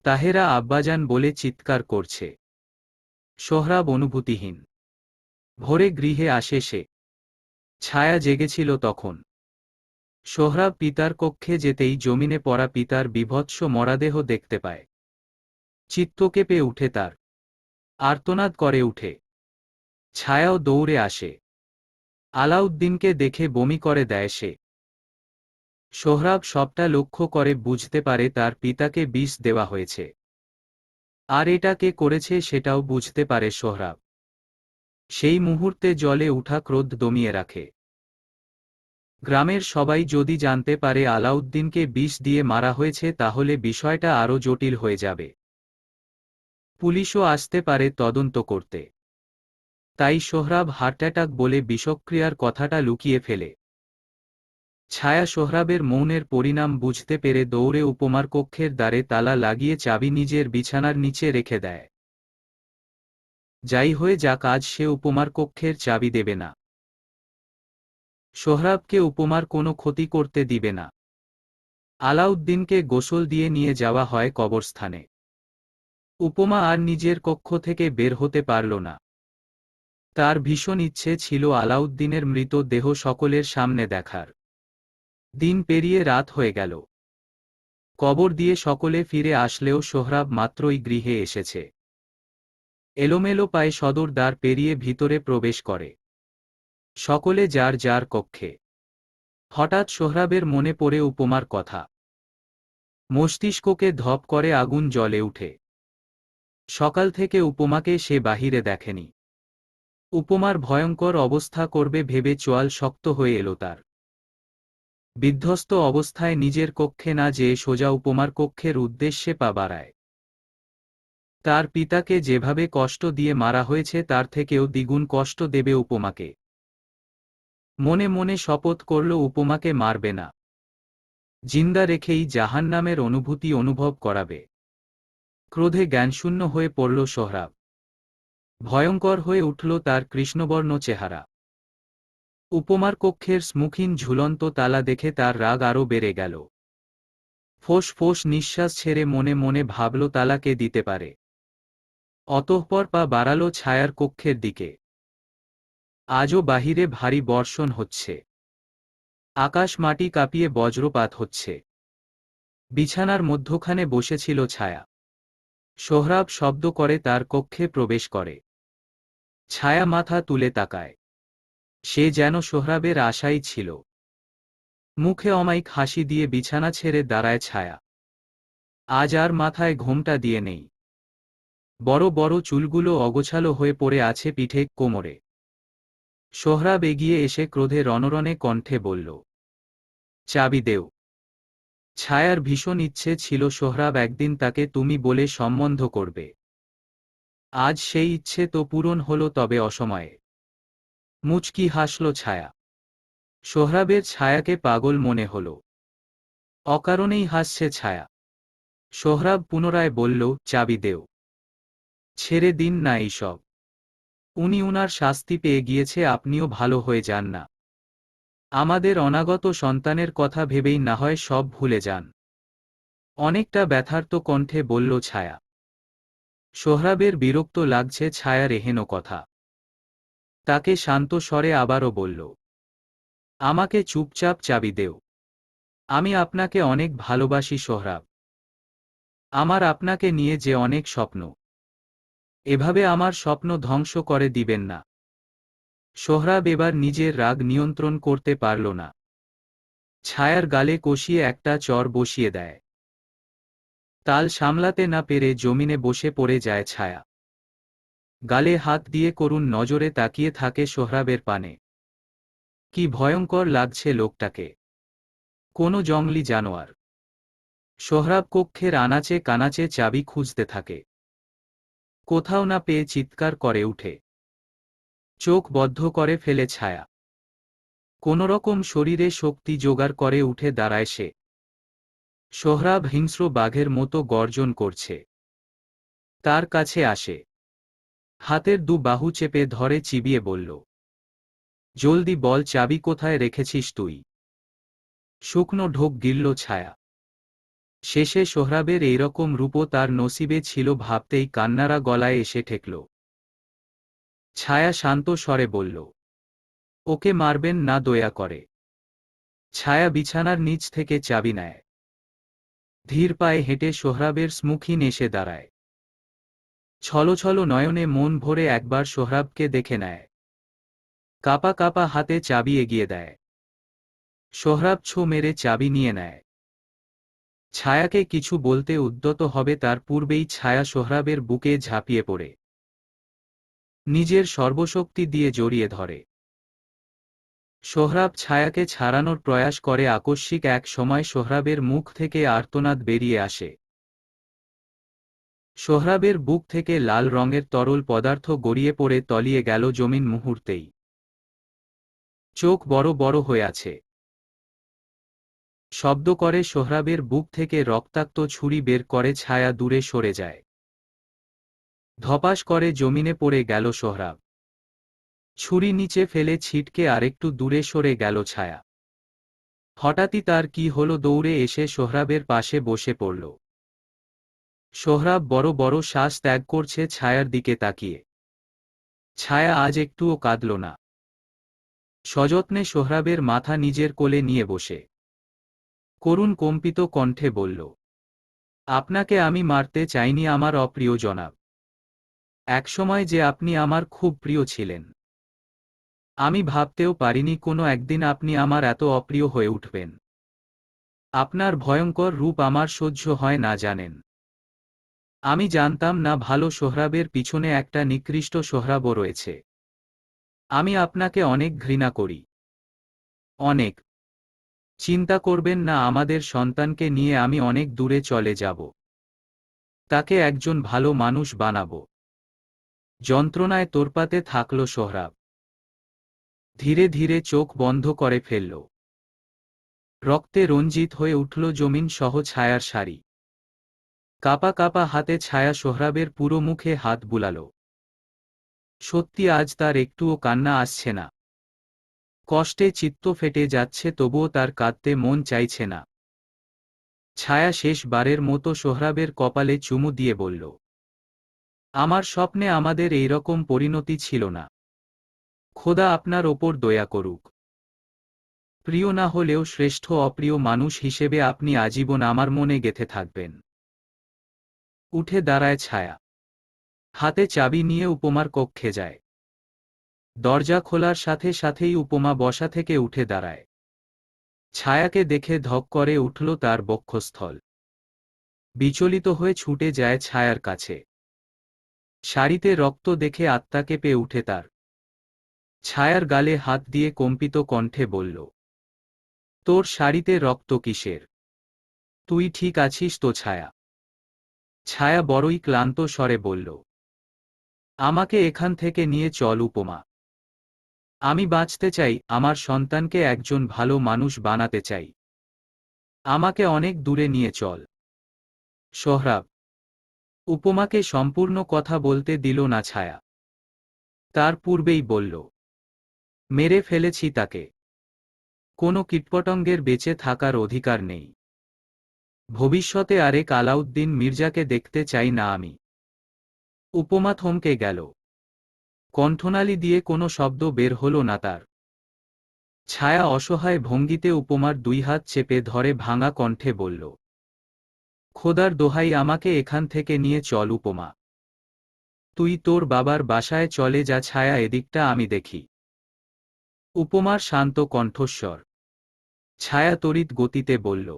তাহেরা আব্বাজান বলে চিৎকার করছে। সোহরাব অনুভূতিহীন। ভোরে গৃহে আসে সে। ছায়া জেগেছিল তখন। সোহরাব পিতার কক্ষে যেতেই জমিনে পড়া পিতার বীভৎস মরাদেহ দেখতে পায়। চিত্ত কেঁপে উঠে তার। আর্তনাদ করে উঠে। ছায়াও দৌড়ে আসে। আলাউদ্দিনকে দেখে বমি করে দেয় সে। সোহরাব সবটা লক্ষ্য করে বুঝতে পারে তার পিতাকে বিষ দেওয়া হয়েছে। আর এটা কে করেছে সেটাও বুঝতে পারে সোহরাব। সেই মুহূর্তে জ্বলে উঠা ক্রোধ দমিয়ে রাখে। গ্রামের সবাই যদি জানতে পারে আলাউদ্দিনকে বিষ দিয়ে মারা হয়েছে, তাহলে বিষয়টা আরও জটিল হয়ে যাবে। পুলিশও আসতে পারে তদন্ত করতে। তাই সোহরাব হার্ট অ্যাটাক বলে বিষক্রিয়ার কথাটা লুকিয়ে ফেলে। ছায়া সোহরাবের মৌনের পরিণাম বুঝতে পেরে দৌড়ে উপমার কক্ষের দ্বারে তালা লাগিয়ে চাবি নিজের বিছানার নিচে রেখে দেয়। যাই হয়ে যাক, আজ সে উপমার কক্ষের চাবি দেবে না। সোহরাবকে উপমার কোনো ক্ষতি করতে দিবে না। আলাউদ্দিনকে গোসল দিয়ে নিয়ে যাওয়া হয় কবরস্থানে। উপমা আর নিজের কক্ষ থেকে বের হতে পারল না। তার ভীষণ ইচ্ছে ছিল আলাউদ্দিনের মৃত দেহ সকলের সামনে দেখার। দিন পেরিয়ে রাত হয়ে গেল। কবর দিয়ে সকলে ফিরে আসলেও সোহরাব মাত্রই গৃহে এসেছে। এলোমেলো পায়ে সদর দ্বার পেরিয়ে ভিতরে প্রবেশ করে। সকলে যার যার কক্ষে। হঠাৎ সোহরাবের মনে পড়ে উপমার কথা। মস্তিষ্ককে ধপ করে আগুন জ্বলে উঠে। সকাল থেকে উপমাকে সে বাহিরে দেখেনি। উপমার ভয়ঙ্কর অবস্থা করবে ভেবে চোয়াল শক্ত হয়ে এলো তার। বিধ্বস্ত অবস্থায় নিজের কক্ষে না যেয়ে সোজা উপমার কক্ষের উদ্দেশ্যে পা বাড়ায়। তার পিতাকে যেভাবে কষ্ট দিয়ে মারা হয়েছে তার থেকেও দ্বিগুণ কষ্ট দেবে উপমাকে। মনে মনে শপথ করল উপমাকে মারবে না, জিন্দা রেখেই জাহান্নামের অনুভূতি অনুভব করাবে। ক্রোধে জ্ঞানশূন্য হয়ে পড়ল সোহরাব। ভয়ঙ্কর হয়ে উঠল তার কৃষ্ণবর্ণ চেহারা। উপমার কক্ষের স্মুখীন ঝুলন্ত তালা দেখে তার রাগ আরও বেড়ে গেল। ফোঁস ফোঁস নিঃশ্বাস ছেড়ে মনে মনে ভাবল তালাকে দিতে পারে। অতঃপর পা বাড়াল ছায়ার কক্ষের দিকে। আজও বাহিরে ভারী বর্ষণ হচ্ছে। আকাশ মাটি কাঁপিয়ে বজ্রপাত হচ্ছে। বিছানার মধ্যখানে বসেছিল ছায়া। সোহরাব শব্দ করে তার কক্ষে প্রবেশ করে। ছায়া মাথা তুলে তাকায়। সে যেন সোহরাবের আশাই ছিল। মুখে অমায়িক হাসি দিয়ে বিছানা ছেড়ে দাঁড়ায় ছায়া। আজ আর মাথায় ঘোমটা দিয়ে নেই। বড় বড় চুলগুলো অগোছালো হয়ে পড়ে আছে পিঠে, কোমরে। সোহরাব এগিয়ে এসে ক্রোধে রণরণে কণ্ঠে বলল, চাবি দেও। ছায়ার ভীষণ ইচ্ছে ছিল সোহরাব একদিন তাকে তুমি বলে সম্বন্ধ করবে। আজ সেই ইচ্ছে তো পূরণ হল, তবে অসময়ে। মুচকি হাসল ছায়া। সোহরাবের ছায়াকে পাগল মনে হল। অকারণেই হাসছে ছায়া। সোহরাব পুনরায় বলল, চাবি দেও। ছেড়ে দিন না এইসব। উনি উনার শাস্তি পেয়ে গিয়েছে, আপনিও ভালো হয়ে যান না। আমাদের অনাগত সন্তানের কথা ভেবেই না হয় সব ভুলে যান। অনেকটা ব্যথার্ত কণ্ঠে বলল ছায়া। সোহরাবের বিরক্ত লাগছে ছায়ার এহেন কথা। তাকে শান্ত স্বরে আবারও বলল, আমাকে চুপচাপ চাবি দেও। আমি আপনাকে অনেক ভালোবাসি সোহরাব। আমার আপনাকে নিয়ে যে অনেক স্বপ্ন। এভাবে আমার স্বপ্ন ধ্বংস করে দিবেন না। সোহরাব এবার নিজের রাগ নিয়ন্ত্রণ করতে পারল না। ছায়ার গালে কষিয়ে একটা চর বসিয়ে দেয়। তাল সামলাতে না পেরে জমিনে বসে পড়ে যায় ছায়া। গালে হাত দিয়ে করুণ নজরে তাকিয়ে থাকে সোহরাবের পানে। কি ভয়ঙ্কর লাগছে লোকটাকে। কোনো জংলি জানোয়ার। সোহরাব কক্ষের আনাচে কানাচে চাবি খুঁজতে থাকে। কোথাও না পেয়ে চিৎকার করে উঠে। চোখ বদ্ধ করে ফেলে ছায়া। কোনোরকম শরীরে শক্তি জোগাড় করে উঠে দাঁড়ায় সে। সোহরাব হিংস্র বাঘের মতো গর্জন করছে। তার কাছে আসে। হাতের দু বাহু চেপে ধরে চিবিয়ে বলল, জলদি বল, চাবি কোথায় রেখেছিস তুই? শুকনো ঢোক গিলল ছায়া। শেষে সোহরাবের এইরকম রূপও তার নসিবে ছিল ভাবতেই কান্নারা গলায় এসে ঠেকল। ছায়া শান্ত স্বরে বলল, ওকে মারবেন না দয়া করে। ছায়া বিছানার নিচ থেকে চাবি নেয়। ধীর পায়ে হেঁটে সোহরাবের স্মুখীন এসে দাঁড়ায়। ছলছল নয়নে মন ভরে একবার সোহরাবকে দেখে নেয়। কাপা কাপা হাতে চাবি এগিয়ে দেয়। সোহরাব ছো মেরে চাবি নিয়ে নেয়। ছায়াকে কিছু বলতে উদ্যত হবে তার পূর্বেই ছায়া সোহরাবের বুকে ঝাঁপিয়ে পড়ে নিজের সর্বশক্তি দিয়ে জড়িয়ে ধরে। সোহরাব ছায়াকে ছাড়ানোর প্রয়াস করে। আকস্মিক এক সময় সোহরাবের মুখ থেকে আর্তনাদ বেরিয়ে আসে। সোহরাবের বুক থেকে লাল রঙের তরল পদার্থ গড়িয়ে পড়ে তলিয়ে গেল জমিন মুহূর্তেই। চোখ বড় বড় হয়ে আছে। শব্দ করে সোহরাবের বুক থেকে রক্তাক্ত ছুরি বের করে ছায়া দূরে সরে যায়। ধপাস করে জমিনে পড়ে গেল সোহরাব। ছুরি নিচে ফেলে ছিটকে আরেকটু দূরে সরে গেল ছায়া। হঠাৎই তার কি হলো, দৌড়ে এসে সোহরাবের পাশে বসে পড়ল। সোহরাব বড় বড় শ্বাস ত্যাগ করছে ছায়ার দিকে তাকিয়ে। ছায়া আজ একটুও কাঁদল না। সযত্নে সোহরাবের মাথা নিজের কোলে নিয়ে বসে করুণ কম্পিত কণ্ঠে বলল, আপনাকে আমি মারতে চাইনি আমার অপ্রিয় জনাব। একসময় যে আপনি আমার খুব প্রিয় ছিলেন। আমি ভাবতেও পারিনি কোনো একদিন আপনি আমার এত অপ্রিয় হয়ে উঠবেন। আপনার ভয়ঙ্কর রূপ আমার সহ্য হয় না জানেন। আমি জানতাম না ভালো সোহরাবের পিছনে একটা নিকৃষ্ট সোহরাবও রয়েছে। আমি আপনাকে অনেক ঘৃণা করি। অনেক। চিন্তা করবেন না, আমাদের সন্তানকে নিয়ে আমি অনেক দূরে চলে যাব। তাকে একজন ভালো মানুষ বানাবো। যন্ত্রণায় তোরপাতে থাকল সোহরাব। ধীরে ধীরে চোখ বন্ধ করে ফেলল। রক্তে রঞ্জিত হয়ে উঠল জমিন সহ ছায়ার শাড়ি। কাপা কাপা হাতে ছায়া সোহরাবের পুরো মুখে হাত বুলাল। সত্যি আজ তার একটুও কান্না আসছে না। কষ্টে চিত্ত ফেটে যাচ্ছে, তবুও তার কাঁদতে মন চাইছে না। ছায়া শেষবারের মতো সোহরাবের কপালে চুমু দিয়ে বলল, আমার স্বপ্নে আমাদের এইরকম পরিণতি ছিল না। খোদা আপনার ওপর দয়া করুক। প্রিয় না হলেও শ্রেষ্ঠ অপ্রিয় মানুষ হিসেবে আপনি আজীবন আমার মনে গেঁথে থাকবেন। উঠে দাঁড়ায় ছায়া। হাতে চাবি নিয়ে উপমার কক্ষে যায়। দরজা খোলার সাথে সাথেই উপমা বসা থেকে উঠে দাঁড়ায়। ছায়াকে দেখে ধক করে উঠল তার বক্ষস্থল। বিচলিত হয়ে ছুটে যায় ছায়ার কাছে। শাড়িতে রক্ত দেখে আত্মা কেঁপে উঠে তার। ছায়ার গালে হাত দিয়ে কম্পিত কণ্ঠে বলল, তোর শাড়িতে রক্ত কিসের? তুই ঠিক আছিস তো ছায়া? ছায়া বড়ই ক্লান্ত স্বরে বলল, আমাকে এখান থেকে নিয়ে চল উপমা। আমি বাঁচতে চাই, আমার সন্তানকে একজন ভালো মানুষ বানাতে চাই। আমাকে অনেক দূরে নিয়ে চল। সোহরাব। উপমাকে সম্পূর্ণ কথা বলতে দিল না ছায়া। তার পূর্বেই বলল, মেরে ফেলেছি তাকে। কোনো কীটপতঙ্গের বেঁচে থাকার অধিকার নেই। ভবিষ্যতে আরেক আলাউদ্দিন মির্জাকে দেখতে চাই না আমি। উপমা থমকে গেল। কণ্ঠনালী দিয়ে কোনো শব্দ বের হল না তার। ছায়া অসহায় ভঙ্গিতে উপমার দুই হাত চেপে ধরে ভাঙা কণ্ঠে বলল, খোদার দোহাই আমাকে এখান থেকে নিয়ে চল উপমা। তুই তোর বাবার বাসায় চলে যা ছায়া, এদিকটা আমি দেখি। উপমার শান্ত কণ্ঠস্বর। ছায়া তড়িৎ গতিতে বলল,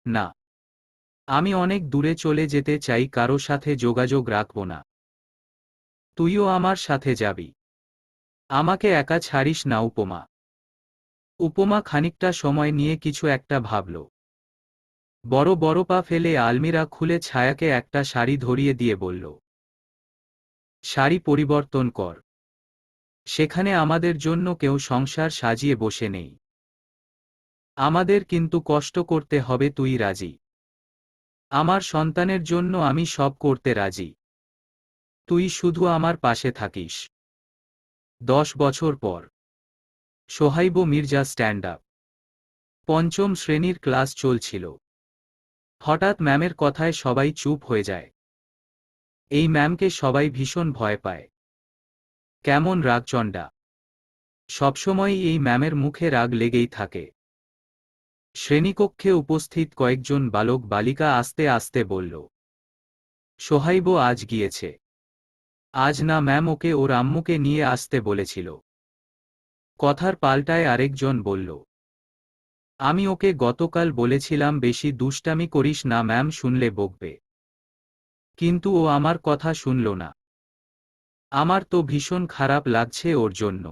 না, আমি অনেক দূরে চলে যেতে চাই, কারো সাথে যোগাযোগ রাখব না। তুইও আমার সাথে যাবি। আমাকে একা ছাড়িস না উপমা। উপমা খানিকটা সময় নিয়ে কিছু একটা ভাবল। বড় বড় পা ফেলে আলমিরা খুলে ছায়াকে একটা শাড়ি ধরিয়ে দিয়ে বলল, শাড়ি পরিবর্তন কর। সেখানে আমাদের জন্য কেউ সংসার সাজিয়ে বসে নেই। আমাদের কিন্তু কষ্ট করতে হবে, তুই রাজি? আমার সন্তানের জন্য আমি সব করতে রাজি। তুই শুধু আমার পাশে থাকিস। 10 বছর পর। Suhaib Mirza stand up. পঞ্চম শ্রেণীর ক্লাস চলছিল। হঠাৎ ম্যামের কথায় সবাই চুপ হয়ে যায়। এই ম্যামকে সবাই ভীষণ ভয় পায়। কেমন রাগচণ্ডা। সবসময়ই এই ম্যামের মুখে রাগ লেগেই থাকে। শ্রেণীকক্ষে উপস্থিত কয়েকজন বালক বালিকা আস্তে আস্তে বলল, সোহাইব আজ গিয়েছে। আজ না ম্যাম, ওকে ওর আম্মুকে নিয়ে আসতে বলেছিল। কথার পাল্টায় আরেকজন বলল, আমি ওকে গতকাল বলেছিলাম বেশি দুষ্টামি করিস না, ম্যাম শুনলে বকবে। কিন্তু ও আমার কথা শুনল না। আমার তো ভীষণ খারাপ লাগছে ওর জন্য।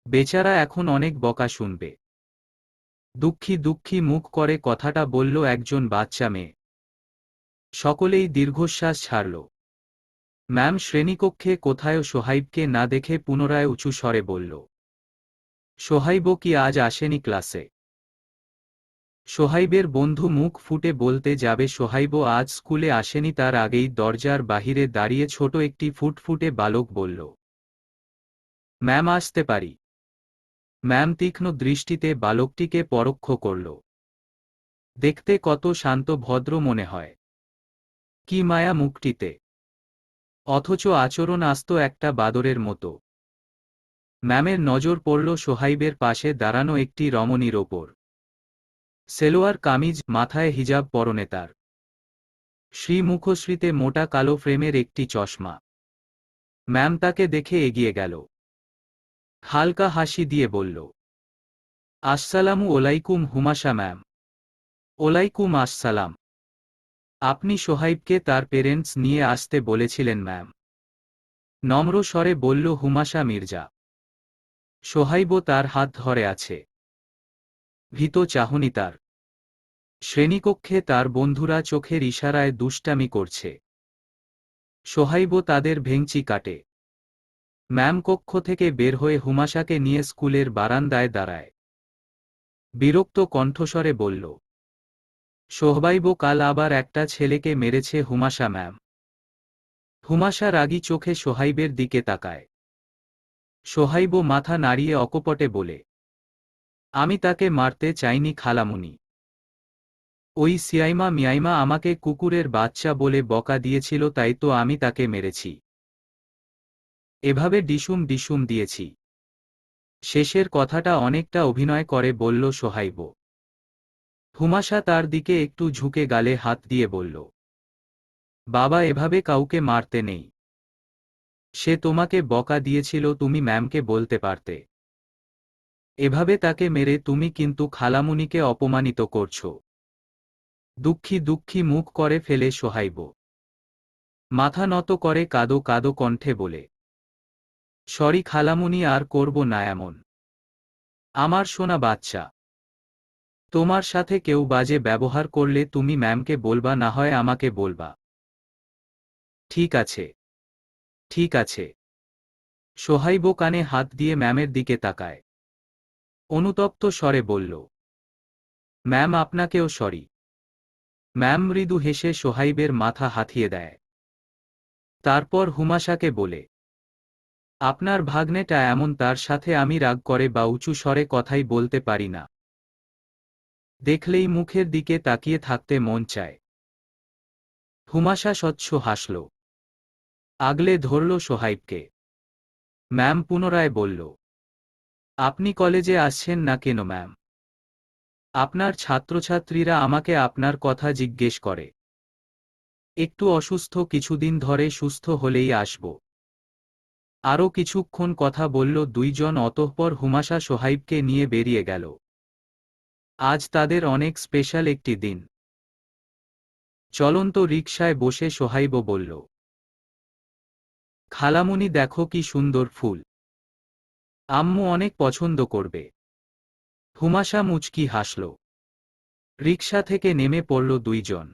বেচারা এখন অনেক বকা শুনবে। দুঃখী দুঃখী মুখ করে কথাটা বলল একজন বাচ্চা মেয়ে। সকলেই দীর্ঘশ্বাস ছাড়ল। ম্যাম শ্রেণীকক্ষে কোথায় সোহাইবকে না দেখে পুনরায় উঁচু স্বরে বলল, সোহাইব কি আজ আসেনি ক্লাসে? সোহাইবের বন্ধু মুখ ফুটে বলতে যাবে সোহাইব আজ স্কুলে আসেনি, তার আগেই দরজার বাহিরে দাঁড়িয়ে ছোট একটি ফুটফুটে বালক বলল, ম্যাম আসতে পারি? ম্যাম তীক্ষ্ণ দৃষ্টিতে বালকটিকে পরোক্ষ করল। দেখতে কত শান্ত ভদ্র মনে হয়। কি মায়া মুখটিতে। অথচ আচরণ আস্ত একটা বাদরের মতো। ম্যামের নজর পড়ল সোহাইবের পাশে দাঁড়ানো একটি রমণীর ওপর। সেলোয়ার কামিজ, মাথায় হিজাব পরনে তার। শ্রীমুখশ্রীতে মোটা কালো ফ্রেমের একটি চশমা। ম্যাম তাকে দেখে এগিয়ে গেল। হালকা হাসি দিয়ে বলল, আসসালামু আলাইকুম হুমাশা ম্যাম। ওলাইকুম আসসালাম। আপনি সোহাইবকে তার পেরেন্টস নিয়ে আসতে বলেছিলেন ম্যাম। নম্র স্বরে বলল হুমাশা মির্জা। সোহাইব তার হাত ধরে আছে। ভীত চাহনি তার। শ্রেণীকক্ষে তার বন্ধুরা চোখের ইশারায় দুষ্টামি করছে। সোহাইবও তাদের ভেংচি কাটে। ম্যাম কক্ষ থেকে বের হয়ে হুমাশাকে নিয়ে স্কুলের বারান্দায় দাঁড়ায়। বিরক্ত কণ্ঠস্বরে বলল, সোহবাইব কাল আবার একটা ছেলেকে মেরেছে হুমাশা ম্যাম। হুমাশা রাগী চোখে সোহাইবের দিকে তাকায়। সোহাইব মাথা নাড়িয়ে অকপটে বলে, আমি তাকে মারতে চাইনি খালামুনি। ওই সিয়াইমা মিয়াইমা আমাকে কুকুরের বাচ্চা বলে বকা দিয়েছিল, তাই তো আমি তাকে মেরেছি। এভাবে ডিসুম ডিসুম দিয়েছি। শেষের কথাটা অনেকটা অভিনয় করে বলল সোহাইব। হুমাশা তার দিকে একটু ঝুঁকে গালে হাত দিয়ে বলল, বাবা, এভাবে কাউকে মারতে নেই। সে তোমাকে বকা দিয়েছিল, তুমি ম্যামকে বলতে পারতে। এভাবে তাকে মেরে তুমি কিন্তু খালামুনিকে অপমানিত করছো। দুঃখী দুঃখী মুখ করে ফেলে সোহাইব। মাথা নত করে কাদো কাদো কণ্ঠে বলে, সরি খালামুনি, আর করব না এমন। আমার সোনা বাচ্চা, তোমার সাথে কেউ বাজে ব্যবহার করলে তুমি ম্যামকে বলবা, না হয় আমাকে বলবা। ঠিক আছে, ঠিক আছে। সোহাইব কানে হাত দিয়ে ম্যামের দিকে তাকায়। অনুতপ্ত স্বরে বলল, ম্যাম, আপনাকেও সরি। ম্যাম মৃদু হেসে সোহাইবের মাথা হাতিয়ে দেয়। তারপর হুমাশাকে বলে, আপনার ভাগ্নেটা এমন, তার সাথে আমি রাগ করে বা উঁচু স্বরে কথাই বলতে পারি না। দেখলেই মুখের দিকে তাকিয়ে থাকতে মন চায়। হুমাশা স্বচ্ছ হাসল। আগলে ধরল সোহাইবকে। ম্যাম পুনরায় বলল, আপনি কলেজে আসছেন না কেন ম্যাম? আপনার ছাত্রছাত্রীরা আমাকে আপনার কথা জিজ্ঞেস করে। একটু অসুস্থ, কিছুদিন ধরে সুস্থ হলেই আসব। আরও কিছুক্ষণ কথা বলল দুইজন, অতঃপর হুমাশা সোহাইবকে নিয়ে বেরিয়ে গেল। আজ তাদের অনেক স্পেশাল একটি দিন। চলন্ত রিকশায় বসে সোহাইব বলল, খালামুনি দেখো কি সুন্দর ফুল। আম্মু অনেক পছন্দ করবে। হুমাশা মুচকি হাসল। রিকশা থেকে নেমে পড়ল দুইজন।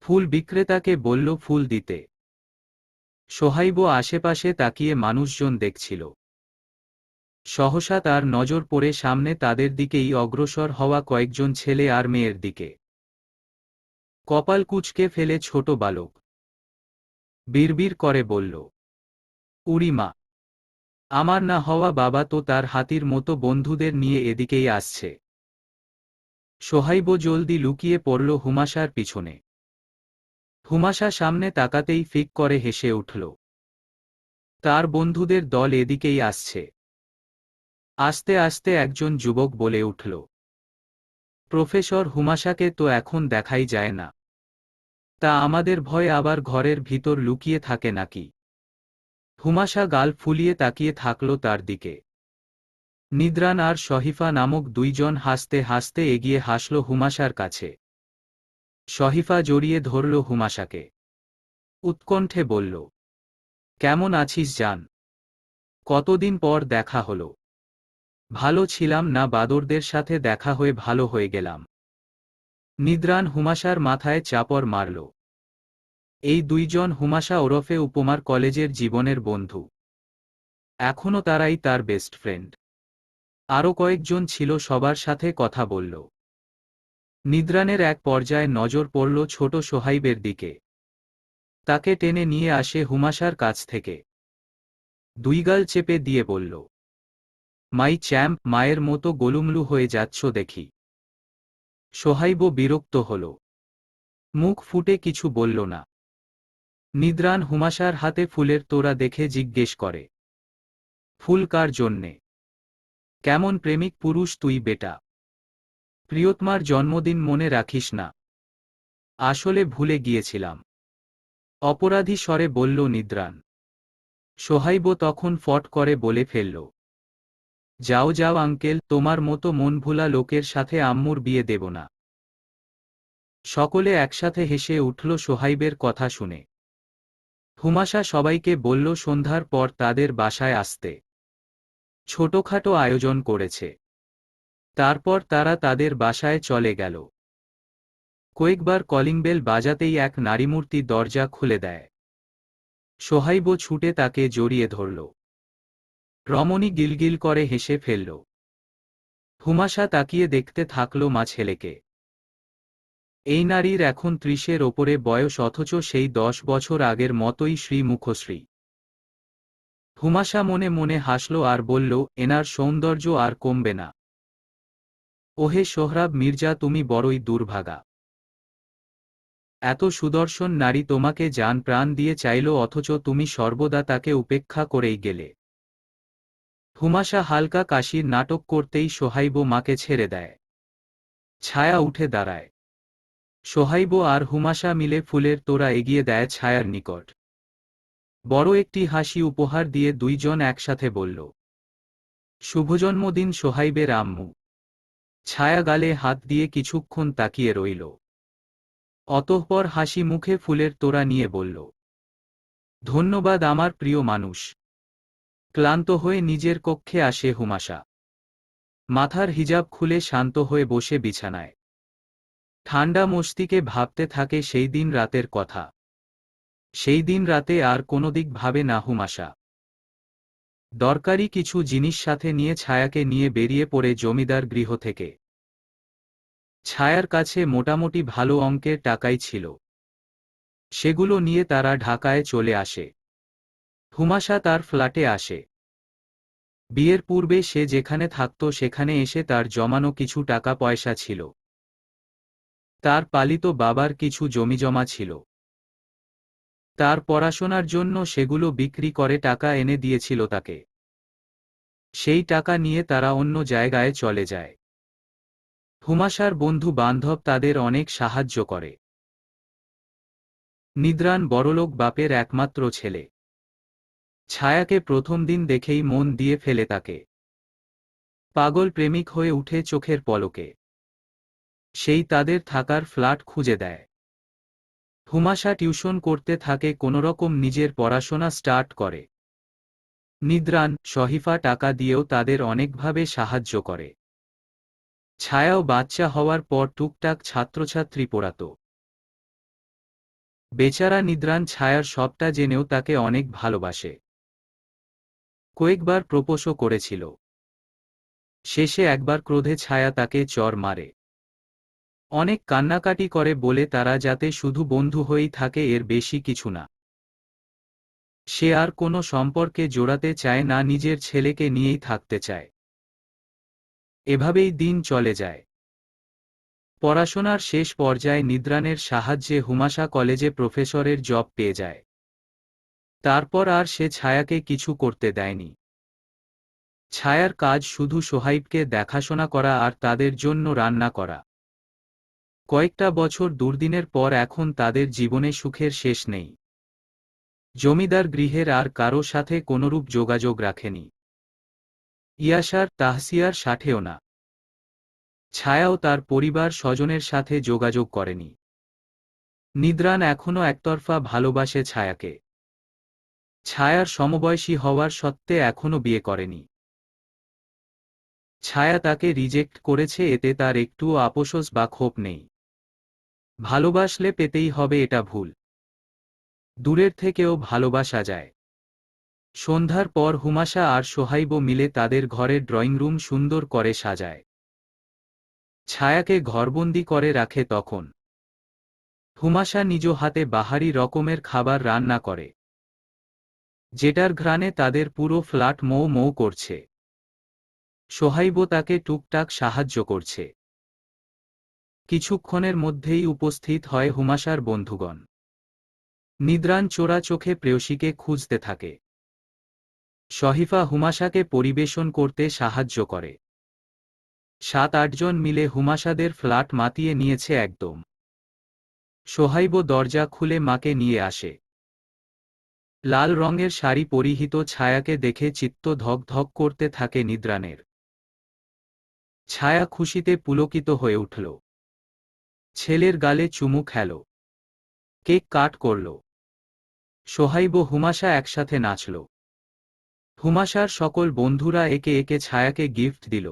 ফুল বিক্রেতাকে বলল ফুল দিতে। সোহাইব আশেপাশে তাকিয়ে মানুষজন দেখছিল। সহসা তার নজর পড়ে সামনে তাদের দিকেই অগ্রসর হওয়া কয়েকজন ছেলে আর মেয়ের দিকে। কপাল কুঁচকে ফেলে ছোট বালক বিড়বিড় করে বলল, উড়িমা, আমার না হওয়া বাবা তো তার হাতির মতো বন্ধুদের নিয়ে এদিকেই আসছে। সোহাইব জলদি লুকিয়ে পড়ল হুমাশার পিছনে। হুমাশা সামনে তাকাতেই ফিক করে হেসে উঠল। তার বন্ধুদের দল এদিকেই আসছে। আস্তে আস্তে একজন যুবক বলে উঠল, প্রফেসর, হুমাশাকে তো এখন দেখাই যায় না। তা আমাদের ভয় আবার ঘরের ভিতর লুকিয়ে থাকে নাকি? হুমাশা গাল ফুলিয়ে তাকিয়ে থাকল তার দিকে। নিদ্রান আর শহিফা নামক দুইজন হাসতে হাসতে এগিয়ে হাসল হুমাশার কাছে। শহিফা জড়িয়ে ধরল হুমাশাকে। উৎকণ্ঠে বলল, কেমন আছিস জান? কতদিন পর দেখা হলো। ভালো ছিলাম না, বাদরদের সাথে দেখা হয়ে ভালো হয়ে গেলাম। নিদ্রান হুমাশার মাথায় চাপড় মারল। এই দুইজন হুমাশা ওরফে উপমার কলেজের জীবনের বন্ধু। এখনও তারাই তার বেস্ট ফ্রেন্ড। আরও কয়েকজন ছিল, সবার সাথে কথা বলল। নিদ্রানের এক পর্যায়ে নজর পড়ল ছোট সোহাইবের দিকে। তাকে টেনে নিয়ে আসে হুমাশার কাছ থেকে। দুই গাল চেপে দিয়ে বলল, মাই চ্যাম্প, মায়ের মতো গোলুমলু হয়ে যাচ্ছ দেখি। সোহাইব বিরক্ত হল। মুখ ফুটে কিছু বলল না। নিদ্রান হুমাশার হাতে ফুলের তোড়া দেখে জিজ্ঞেস করে, ফুল কার জন্যে? কেমন প্রেমিক পুরুষ তুই বেটা! প্রিয়তমার জন্মদিন মনে রাখিস না? আসলে ভুলে গিয়েছিলাম, অপরাধী স্বরে বলল নিদ্রান। সোহাইব তখন ফট করে বলে ফেলল, যাও যাও আঙ্কেল, তোমার মতো মনভোলা লোকের সাথে আম্মুর বিয়ে দেব না। সকলে একসাথে হেসে উঠল সোহাইবের কথা শুনে। হুমাশা সবাইকে বলল সন্ধ্যার পর তাদের বাসায় আসতে। ছোটখাটো আয়োজন করেছে। তারপর তারা তাদের বাসায় চলে গেল। কয়েকবার কলিং বেল বাজাতেই এক নারীমূর্তি দরজা খুলে দেয়। সোহাইব ছুটে তাকে জড়িয়ে ধরল। রমণী গিলগিল করে হেসে ফেলল। হুমাশা তাকিয়ে দেখতে থাকল মা ছেলেকে। এই নারীর এখন ৩০-এর ওপরে বয়স, অথচ সেই ১০ বছর আগের মতোই শ্রীমুখশ্রী। হুমাশা মনে মনে হাসল আর বলল, এনার সৌন্দর্য আর কমবে না। ওহে সোহরাব মির্জা, তুমি বড়ই দুর্ভাগা। এত সুদর্শন নারী তোমাকে জান প্রাণ দিয়ে চাইল, অথচ তুমি সর্বদা তাকে উপেক্ষা করেই গেলে। হুমাশা হালকা কাশির নাটক করতেই সোহাইব মাকে ছেড়ে দেয়। ছায়া উঠে দাঁড়ায়। সোহাইব আর হুমাশা মিলে ফুলের তোড়া এগিয়ে দেয় ছায়ার নিকট। বড় একটি হাসি উপহার দিয়ে দুইজন একসাথে বলল, শুভ জন্মদিন সোহাইবের আম্মু। ছায়া গালে হাত দিয়ে কিছুক্ষণ তাকিয়ে রইল। অতঃপর হাসি মুখে ফুলের তোড়া নিয়ে বলল, ধন্যবাদ আমার প্রিয় মানুষ। ক্লান্ত হয়ে নিজের কক্ষে আসে হুমাশা। মাথার হিজাব খুলে শান্ত হয়ে বসে বিছানায়। ঠান্ডা মস্তিকে ভাবতে থাকে সেই দিন রাতের কথা। সেই দিন রাতে আর কোনো দিক ভাবে না হুমাশা। দরকারি কিছু জিনিস সাথে নিয়ে ছায়াকে নিয়ে বেরিয়ে পড়ে জমিদার গৃহ থেকে। ছায়ার কাছে মোটামুটি ভালো অঙ্কের টাকাই ছিল। সেগুলো নিয়ে তারা ঢাকায় চলে আসে। হুমাশা তার ফ্ল্যাটে আসে। বিয়ের পূর্বে সে যেখানে থাকত সেখানে এসে তার জমানো কিছু টাকা পয়সা ছিল। তার পালিত বাবার কিছু জমিজমা ছিল। তার পড়াশোনার জন্য সেগুলো বিক্রি করে টাকা এনে দিয়েছিল তাকে। সেই টাকা নিয়ে তারা অন্য জায়গায় চলে যায়। হুমাশার বন্ধু বান্ধব তাদের অনেক সাহায্য করে। নিদ্রান বড়লোক বাপের একমাত্র ছেলে। ছায়াকে প্রথম দিন দেখেই মন দিয়ে ফেলে তাকে। পাগল প্রেমিক হয়ে উঠে চোখের পলকে। সেই তাদের থাকার ফ্ল্যাট খুঁজে দেয়। হুমাশা টিউশন করতে থাকে, কোনোরকম নিজের পড়াশোনা স্টার্ট করে। নিদ্রান, শহীফা টাকা দিয়েও তাদের অনেকভাবে সাহায্য করে। ছায়াও বাচ্চা হওয়ার পর টুকটাক ছাত্রছাত্রী পড়াত। বেচারা নিদ্রান ছায়ার সবটা জেনেও তাকে অনেক ভালোবাসে। কয়েকবার প্রপোজও করেছিল। শেষে একবার ক্রোধে ছায়া তাকে চড় মারে। অনেক কান্নাকাটি করে, বলে তারা যাতে শুধু বন্ধু হয়েই থাকে, এর বেশি কিছু না। সে আর কোনো সম্পর্কে জোড়াতে চায় না, নিজের ছেলেকে নিয়েই থাকতে চায়। এভাবেই দিন চলে যায়। পড়াশোনার শেষ পর্যায়ে নিদ্রানের সাহায্যে হুমাশা কলেজে প্রফেসরের জব পেয়ে যায়। তারপর আর সে ছায়াকে কিছু করতে দেয়নি। ছায়ার কাজ শুধু সোহাইবকে দেখাশোনা করা আর তাদের জন্য রান্না করা। কয়েকটা বছর দুর্দিনের পর এখন তাদের জীবনে সুখের শেষ নেই। জমিদার গৃহের আর কারো সাথে কোনরূপ যোগাযোগ রাখেনি। ইয়াসার, তাহসিয়ার সাথেও না। ছায়াও তার পরিবার স্বজনের সাথে যোগাযোগ করেনি। নিদ্রান এখনও একতরফা ভালোবাসে ছায়াকে। ছায়ার সমবয়সী হওয়ার সত্ত্বে এখনও বিয়ে করেনি। ছায়া তাকে রিজেক্ট করেছে, এতে তার একটুও আপোষস বা ক্ষোভ নেই। ভালোবাসলে পেতেই হবে, এটা ভুল। দূরের থেকেও ভালোবাসা যায়। সন্ধ্যার পর হুমাশা আর সোহাইব মিলে তাদের ঘরের ড্রয়িং রুম সুন্দর করে সাজায়। ছায়াকে ঘরবন্দি করে রাখে তখন। হুমাশা নিজ হাতে বাহারি রকমের খাবার রান্না করে, যেটার ঘ্রাণে তাদের পুরো ফ্ল্যাট মৌ মৌ করছে। সোহাইব তাকে টুকটাক সাহায্য করছে। কিছুক্ষণের মধ্যেই উপস্থিত হয় হুমাশার বন্ধুগণ। নিদ্রান চোরা চোখে প্রেয়সীকে খুঁজতে থাকে। শহীফা হুমাশাকে পরিবেশন করতে সাহায্য করে। ৭-৮ জন মিলে হুমাশাদের ফ্ল্যাট মাতিয়ে নিয়েছে একদম। সোহাইব দরজা খুলে মাকে নিয়ে আসে। লাল রঙের শাড়ি পরিহিত ছায়াকে দেখে চিত্ত ধক ধক করতে থাকে নিদ্রানের। ছায়া খুশিতে পুলকিত হয়ে উঠল। ছেলের গালে চুমু খেল। কেক কাট করল। সোহাইব হুমাশা একসাথে নাচল। হুমাশার সকল বন্ধুরা একে একে ছায়াকে গিফট দিল।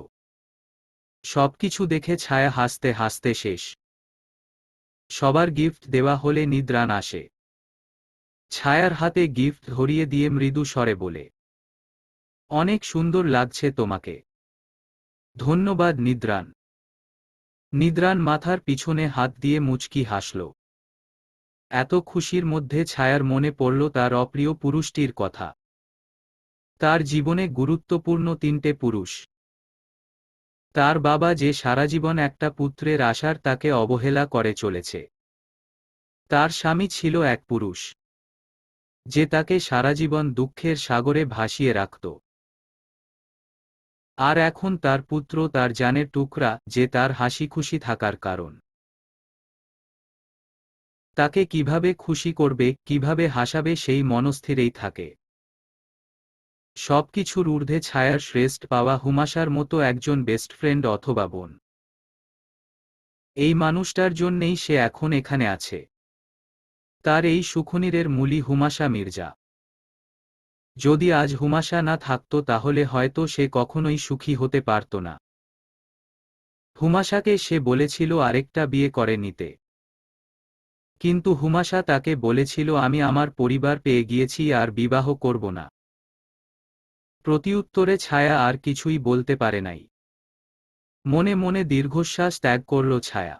সবকিছু দেখে ছায়া হাসতে হাসতে শেষ। সবার গিফট দেওয়া হলে নিদ্রান আসে। ছায়ার হাতে গিফট ধরিয়ে দিয়ে মৃদু স্বরে বলে, অনেক সুন্দর লাগছে তোমাকে। ধন্যবাদ নিদ্রান। নিদ্রান মাথার পিছনে হাত দিয়ে মুচকি হাসল। এত খুশির মধ্যে ছায়ার মনে পড়ল তার অপ্রিয় পুরুষটির কথা। তার জীবনে গুরুত্বপূর্ণ 3টে পুরুষ। তার বাবা যে সারাজীবন একটা পুত্রের আশার তাকে অবহেলা করে চলেছে। তার স্বামী ছিল এক পুরুষ, যে তাকে সারাজীবন দুঃখের সাগরে ভাসিয়ে রাখত। আর এখন তার পুত্র, তার জানের টুকরা, যে তার হাসি খুশি থাকার কারণ। তাকে কিভাবে খুশি করবে, কিভাবে হাসাবে, সেই মনস্থিরেই থাকে। সবকিছুর ঊর্ধ্বে ছায়ার শ্রেষ্ঠ পাওয়া হুমাশার মতো একজন বেস্ট ফ্রেন্ড অথবা বোন। এই মানুষটার জন্যেই সে এখন এখানে আছে। তার এই সুখনীরের মূলই হুমাশা মির্জা। যদি আজ হুমাশা না থাকত তাহলে হয়তো সে কখনোই সুখী হতে পারত না। হুমাশাকে সে বলেছিল আরেকটা বিয়ে করে নিতে, কিন্তু হুমাশা তাকে বলেছিল আমি আমার পরিবার পেয়ে গিয়েছি আর বিবাহ করব না। প্রতিউত্তরে ছায়া আর কিছুই বলতে পারে নাই। মনে মনে দীর্ঘশ্বাস ত্যাগ করল ছায়া।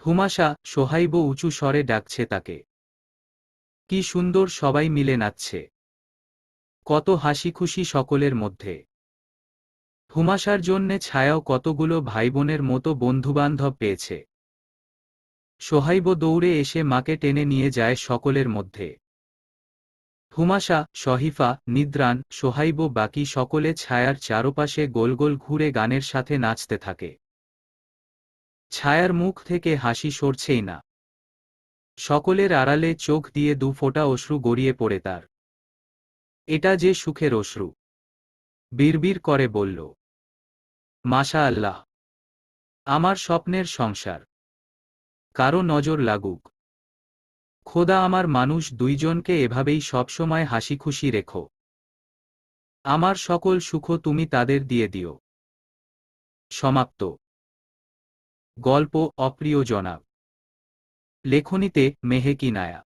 হুমাশা, সোহাইব উঁচু স্বরে ডাকছে তাকে। কি সুন্দর সবাই মিলে নাচছে, কত হাসি খুশি সকলের মধ্যে। হুমাশার জন্যে ছায়াও কতগুলো ভাইবোনের মতো বন্ধুবান্ধব পেয়েছে। সোহাইব দৌড়ে এসে মাকে টেনে নিয়ে যায় সকলের মধ্যে। হুমাশা, শহিফা, নিদ্রান, সোহাইব, বাকি সকলে ছায়ার চারপাশে গোল গোল ঘুরে গানের সাথে নাচতে থাকে। ছায়ার মুখ থেকে হাসি সরছেই না। সকলের আড়ালে চোখ দিয়ে 2 ফোঁটা অশ্রু গড়িয়ে পড়ে তার। এটা যে সুখের অশ্রু। বিড়বিড় করে বলল, মাশা আল্লাহ, আমার স্বপ্নের সংসার। কারো নজর লাগুক, খোদা আমার মানুষ দুইজনকে এভাবেই সবসময় হাসি খুশি রেখো। আমার সকল সুখ তুমি তাদের দিয়ে দিও। সমাপ্ত। গল্প অপ্রিয় জনাব। লেখনীতে মেহেকি নায়া।